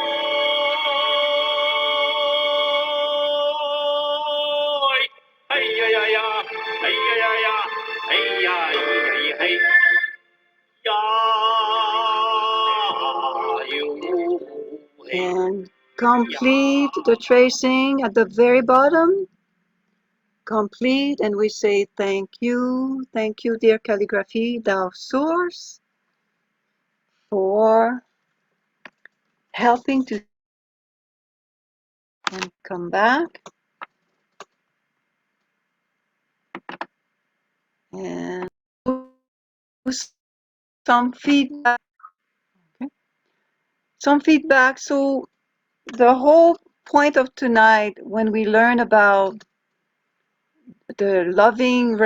嘿呀呀呀，嘿呀呀呀，嘿呀咿呀咿嘿呀哟嘿。 And complete the tracing at the very bottom. Complete, and we say thank you, dear calligraphy, thou source, for helping to and come back and some feedback. Okay. Some feedback. So the whole point of tonight, when we learn about the loving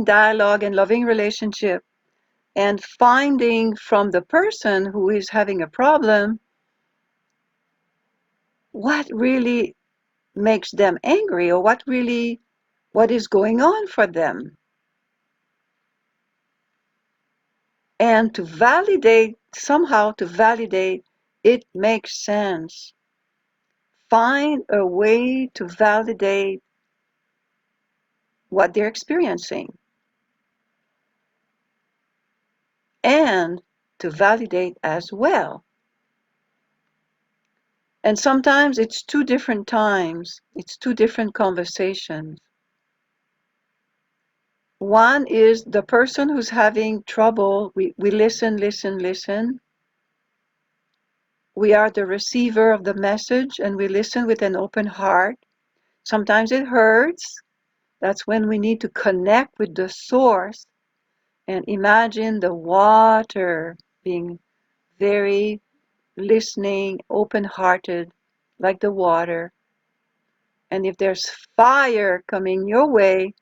dialogue and loving relationship, and finding from the person who is having a problem what really makes them angry, or what is going on for them, and to validate it makes sense. Find a way to validate what they're experiencing, and to validate as well. And sometimes it's two different times, it's two different conversations. One is the person who's having trouble. We listen. We are the receiver of the message, and we listen with an open heart. Sometimes it hurts. That's when we need to connect with the source and imagine the water being very listening, open-hearted, like the water. And if there's fire coming your way,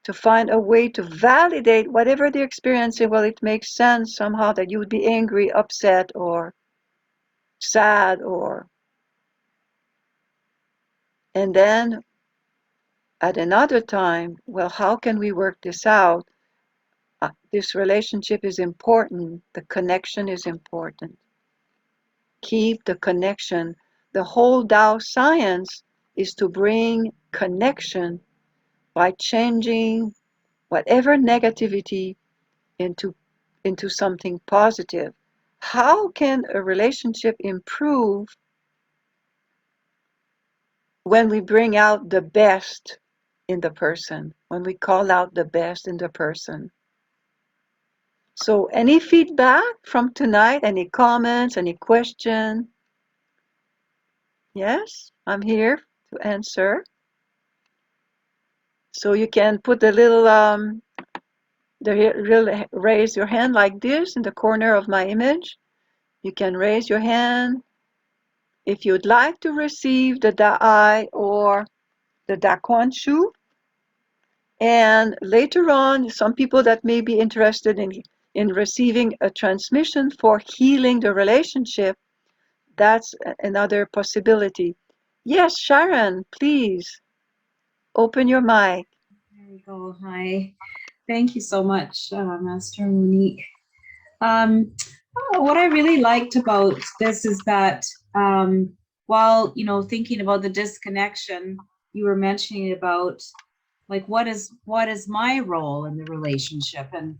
to find a way to validate whatever they're experiencing. Well, it makes sense somehow that you would be angry, upset, or sad, and then at another time, well, how can we work this out? This relationship is important. The connection is important. Keep the connection. The whole Tao science is to bring connection by changing whatever negativity into something positive. How can a relationship improve when we bring out the best in the person, when we call out the best in the person? So any feedback from tonight, any comments, any question? Yes, I'm here to answer. So you can put the little raise your hand like this in the corner of my image. You can raise your hand if you'd like to receive the Da'ai or the Daquan Shu. And later on, some people that may be interested in receiving a transmission for healing the relationship, that's another possibility. Yes, Sharon, please open your mic. There we go. Hi. Thank you so much, Master Monique. What I really liked about this is that while, thinking about the disconnection, you were mentioning about like, what is my role in the relationship? And,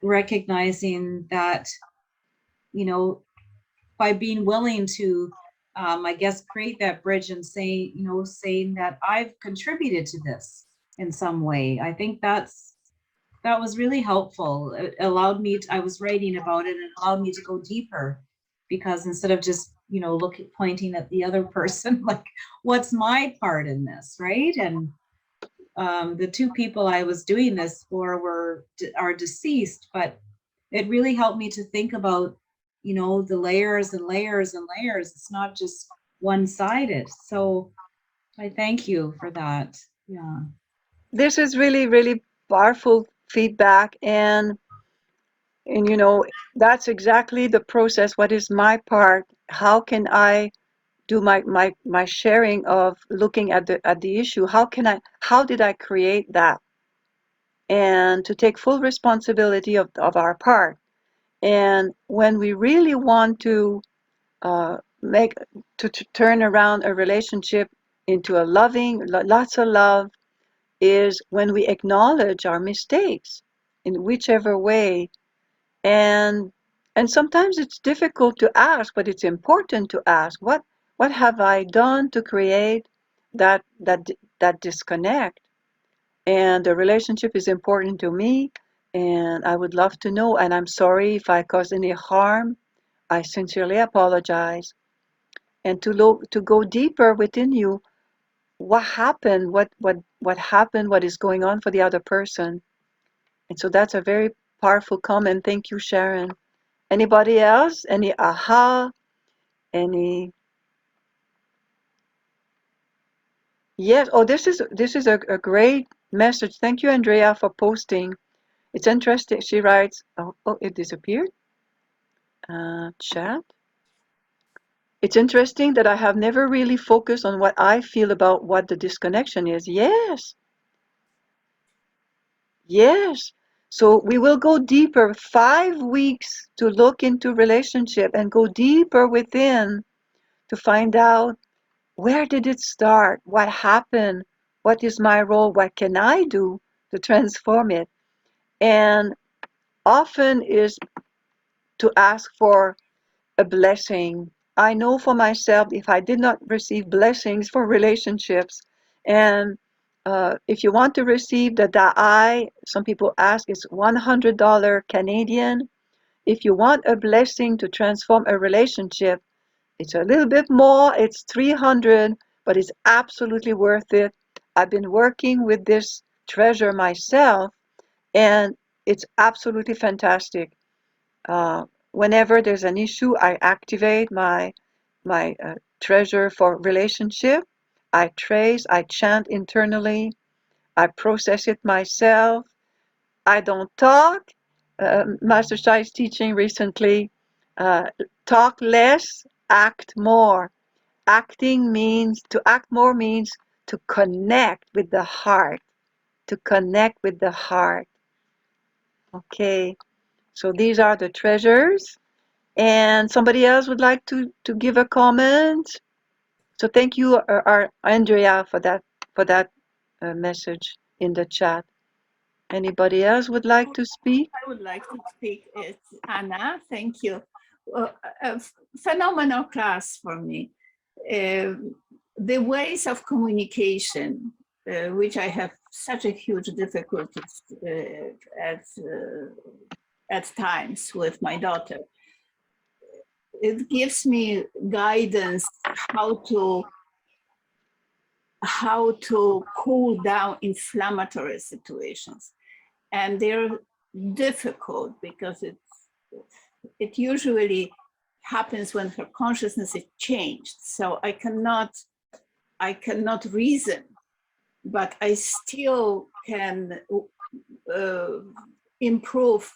recognizing that, by being willing to, I guess, create that bridge and saying that I've contributed to this in some way. I think that was really helpful. It allowed me I was writing about it, and it allowed me to go deeper, because instead of just, pointing at the other person, like, what's my part in this, right? And the two people I was doing this for are deceased, but it really helped me to think about, the layers and layers and layers. It's not just one-sided. So I thank you for that. Yeah. This is really, really powerful feedback, and that's exactly the process. What is my part? How can I do my sharing of looking at the issue? How did I create that? And to take full responsibility of our part. And when we really want to to turn around a relationship into a loving, lots of love, is when we acknowledge our mistakes in whichever way. And sometimes it's difficult to ask, but it's important to ask, what have I done to create that disconnect? And the relationship is important to me, and I would love to know, and I'm sorry if I caused any harm. I sincerely apologize. And to go deeper within you, what happened, what happened, what is going on for the other person. And so that's a very powerful comment. Thank you, Sharon. Anybody else? Any aha? Any? Yes. Oh, this is a great message. Thank you, Andrea, for posting. It's interesting. She writes, oh, it disappeared. Chat. It's interesting that I have never really focused on what I feel about what the disconnection is. Yes. Yes. So we will go deeper, 5 weeks to look into relationship and go deeper within to find out, where did it start? What happened? What is my role? What can I do to transform it? And often is to ask for a blessing. I know for myself, if I did not receive blessings for relationships, and if you want to receive the Da'ai, some people ask, it's $100 Canadian. If you want a blessing to transform a relationship, it's a little bit more, it's 300, but it's absolutely worth it. I've been working with this treasure myself, and it's absolutely fantastic. Whenever there's an issue, I activate my treasure for relationship. I trace, I chant internally, I process it myself. I don't talk. Master Shai is teaching recently, talk less, act more. To act more means to connect with the heart, to connect with the heart. Okay, so these are the treasures. And somebody else would like to give a comment? So thank you, Andrea, for that message in the chat. Anybody else would like to speak? I would like to speak. It's Anna. Thank you. A phenomenal class for me. The ways of communication, which I have such a huge difficulties at times with my daughter. it gives me guidance how to cool down inflammatory situations. And they're difficult because it usually happens when her consciousness is changed. So I cannot reason, but I still can improve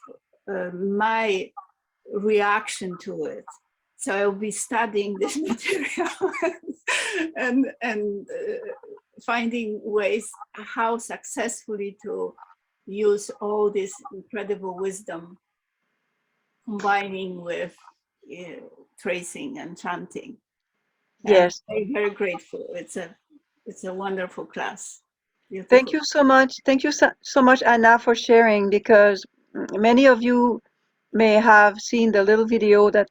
my reaction to it. So I'll be studying this material and finding ways how successfully to use all this incredible wisdom, combining with tracing and chanting. And Yes. I'm very grateful. It's a wonderful class. Beautiful. Thank you so much. Thank you so much, Anna, for sharing, because many of you may have seen the little video that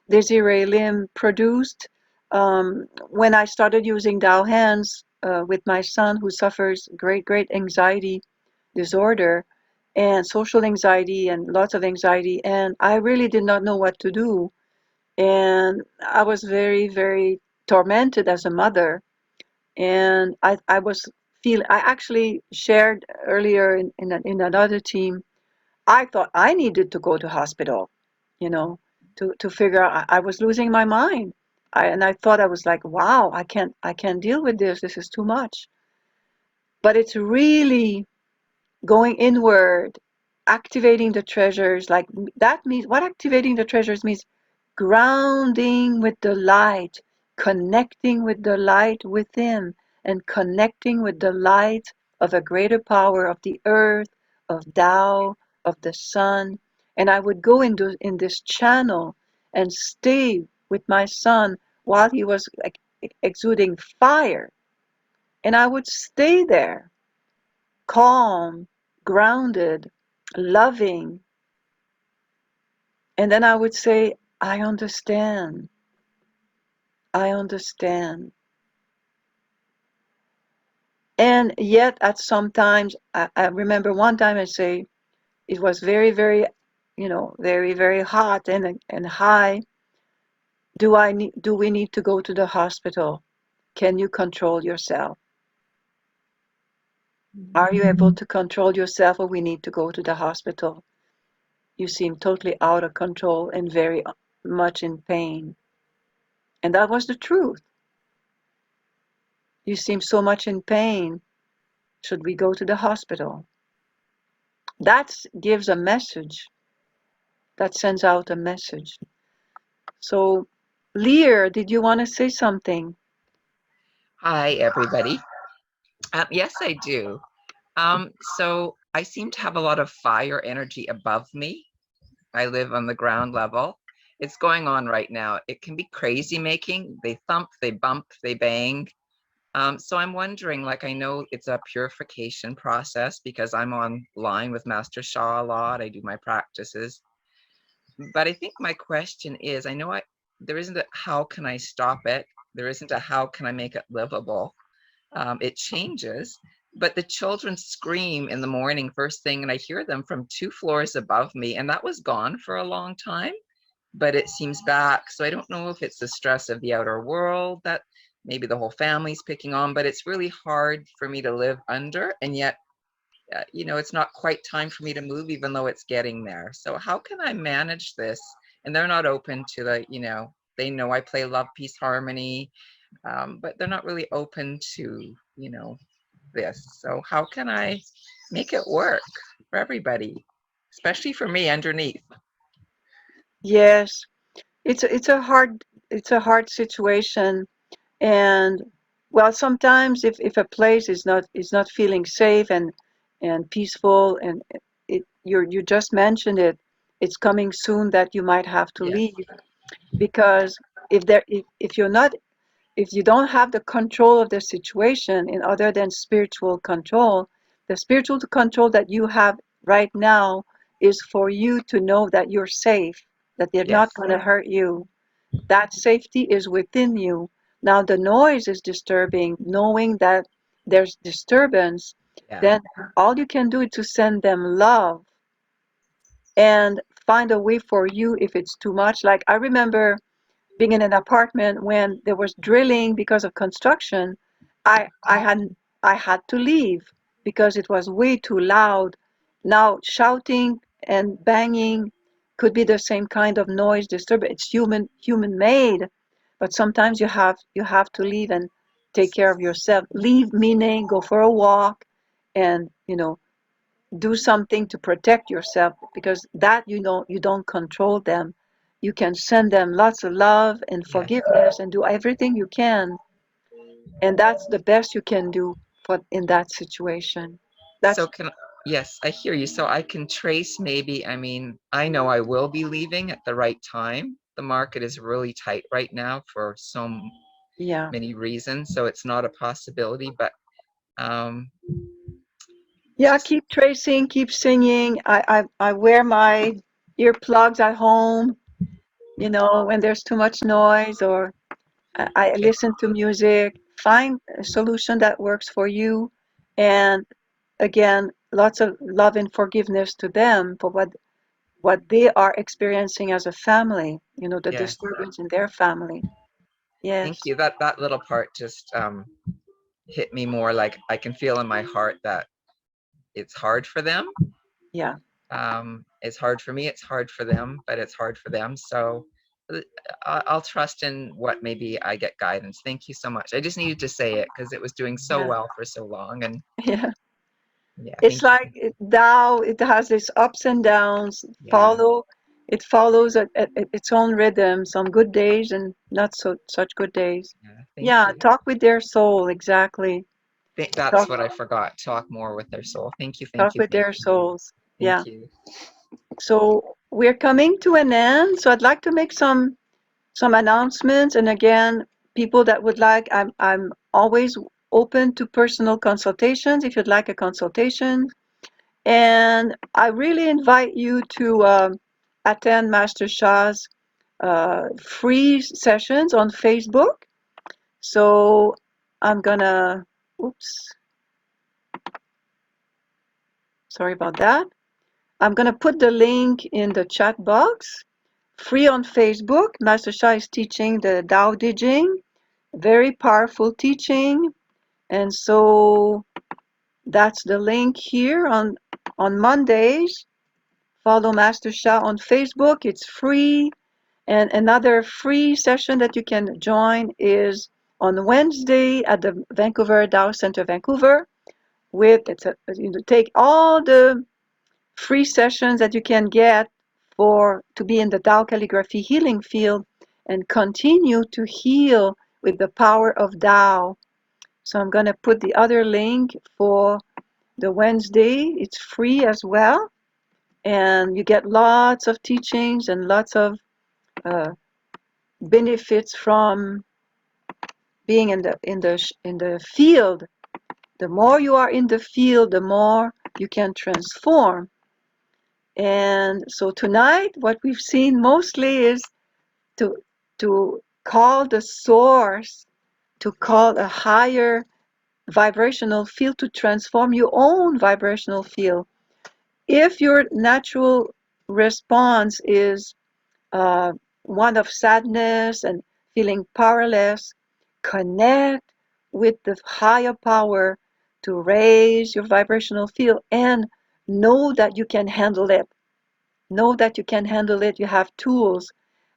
Desiree Lim produced when I started using Dao Hands with my son, who suffers great anxiety disorder and social anxiety and lots of anxiety. And I really did not know what to do. And I was very tormented as a mother. And I actually shared earlier in another team, I thought I needed to go to hospital, you know, to figure out I was losing my mind. And I thought, I was like, wow, I can't deal with this. This is too much. But it's really going inward, activating the treasures. Like that means, what activating the treasures means, grounding with the light, connecting with the light within, and connecting with the light of a greater power of the earth, of Tao, of the sun. And I would go into in this channel and stay with my son while he was like exuding fire. And I would stay there, calm, grounded, loving. And then I would say, I understand. I understand. And yet, at some times, I remember one time I say, it was very, very hot and high. Do we need to go to the hospital? Can you control yourself? Are you able to control yourself, or we need to go to the hospital? You seem totally out of control and very much in pain. And that was the truth. You seem so much in pain. Should we go to the hospital? That gives a message. That sends out a message. So, Lear, did you want to say something? Hi, everybody. Yes, I do. So I seem to have a lot of fire energy above me. I live on the ground level. It's going on right now. It can be crazy making. They thump, they bump, they bang. So I'm wondering, like, I know it's a purification process because I'm online with Master Sha a lot. I do my practices. But I think my question is, I know there isn't a how can I stop it? There isn't a how can I make it livable? It changes, but the children scream in the morning first thing, and I hear them from 2 floors above me, and that was gone for a long time, but it seems back. So I don't know if it's the stress of the outer world that maybe the whole family's picking on, but it's really hard for me to live under, and yet, it's not quite time for me to move, even though it's getting there. So how can I manage this? And they're not open to they know I play love, peace, harmony, but they're not really open to, this. So how can I make it work for everybody, especially for me underneath? Yes, it's a hard situation, and well, sometimes if a place is not feeling safe and peaceful, and you just mentioned it, it's coming soon that you might have to Yes. leave, because if you don't have the control of the situation, in other than spiritual control, the spiritual control that you have right now is for you to know that you're safe, that they're not Yes. going to hurt you. That safety is within you. Now the noise is disturbing. Knowing that there's disturbance, Yeah. then all you can do is to send them love. And find a way for you if it's too much. Like I remember being in an apartment when there was drilling because of construction. I had to leave because it was way too loud. Now shouting and banging could be the same kind of noise disturbance. It's human made, but sometimes you have to leave and take care of yourself. Leave meaning go for a walk and do something to protect yourself, because that you don't control them. You can send them lots of love and Yes. forgiveness and do everything you can, and that's the best you can do for in that situation. That's So yes, I hear you. So I can trace maybe, I mean, I know I will be leaving at the right time. The market is really tight right now for so yeah. many reasons, so it's not a possibility, but um Yeah, keep tracing, keep singing. I wear my earplugs at home, when there's too much noise, or I okay. listen to music. Find a solution that works for you. And again, lots of love and forgiveness to them for what they are experiencing as a family, the Yes. disturbance in their family. Thank Yes. you. That little part just hit me more. Like I can feel in my heart that it's hard for them. Yeah. It's hard for me, it's hard for them, but it's hard for them. So I'll trust in what maybe I get guidance. Thank you so much. I just needed to say it because it was doing so Yeah. well for so long. And Yeah. yeah, It's thank you. like Tao, it has its ups and downs. Yeah, It follows its own rhythm, some good days and not such good days. yeah, thank Yeah, you. talk with their soul, exactly. That's Talk what I forgot. Talk more with their soul. Thank you, talk thank you, with thank their you. souls. Yeah. Thank you. So we're coming to an end. So I'd like to make some announcements. And again, people that would like, I'm always open to personal consultations if you'd like a consultation. And I really invite you to attend Master Shah's free sessions on Facebook. So I'm gonna, oops, sorry about that. I'm gonna put the link in the chat box. Free on Facebook. Master Shah is teaching the Tao Te Ching, very powerful teaching. And so that's the link here on Mondays. Follow Master Shah on Facebook. It's free. And another free session that you can join is on Wednesday at the Vancouver Tao Center, Vancouver. Take all the free sessions that you can get to be in the Tao calligraphy healing field and continue to heal with the power of Tao. So I'm going to put the other link for the Wednesday. It's free as well. And you get lots of teachings and lots of benefits from being in the field. The more you are in the field, the more you can transform. And so tonight, what we've seen mostly is to call the source, to call a higher vibrational field to transform your own vibrational field. If your natural response is one of sadness and feeling powerless, connect with the higher power to raise your vibrational field and know that you can handle it. Know that you can handle it. You have tools.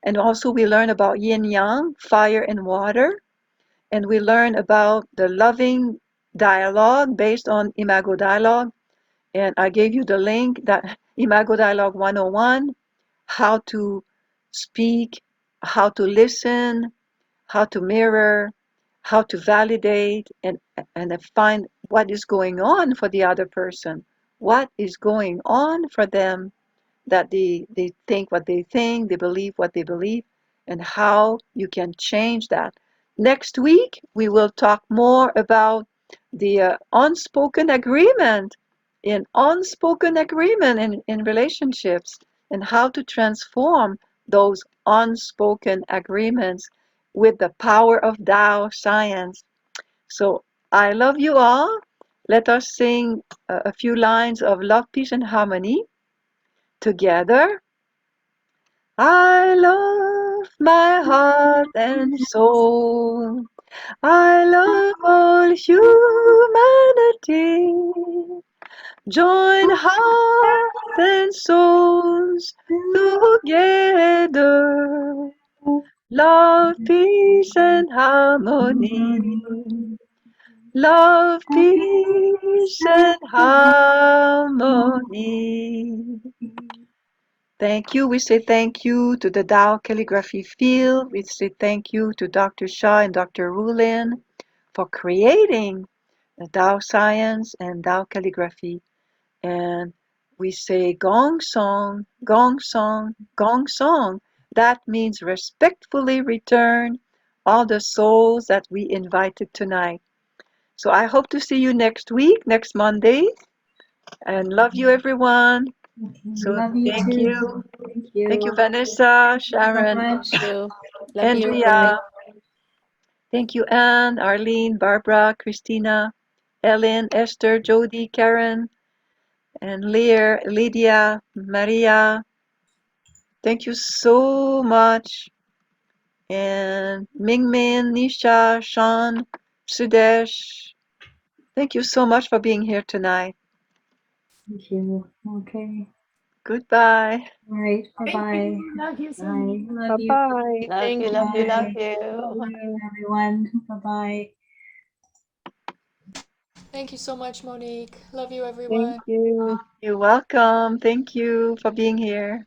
And also we learn about yin yang, fire and water. And we learn about the loving dialogue based on Imago Dialogue. And I gave you the link, that Imago Dialogue 101, how to speak, how to listen, how to mirror, how to validate, and find what is going on for the other person. What is going on for them, that they think what they think, they believe what they believe, and how you can change that. Next week, we will talk more about the unspoken agreement in relationships, and how to transform those unspoken agreements with the power of Tao science. So I love you all. Let us sing a few lines of love, peace, and harmony together. I love my heart and soul. I love all humanity. Join hearts and souls together. Love, peace, and harmony. Love, peace, and harmony. Thank you. We say thank you to the Tao Calligraphy Field. We say thank you to Dr. Shah and Dr. Rulin for creating the Tao Science and Tao Calligraphy. And we say gong song, gong song, gong song. That means respectfully return all the souls that we invited tonight. So I hope to see you next week, next Monday. And love you, everyone. Okay, So love you thank too. you. Thank you. Thank you, Vanessa, Thank you so Sharon, much. Thank you. Love you. Andrea. Thank you, Anne, Arlene, Barbara, Christina, Ellen, Esther, Jody, Karen, and Lear, Lydia, Maria. Thank you so much. And Mingmin, Nisha, Sean, Sudesh. Thank you so much for being here tonight. Thank you. Okay. Goodbye. All right. Thank Bye-bye. you. Love you so much. Bye. Love you. Love Bye-bye. you, Thank love you, love Bye. you. Bye, everyone. Bye-bye. Thank you so much, Monique. Love you, Thank everyone. you. You're welcome. Thank you for being here.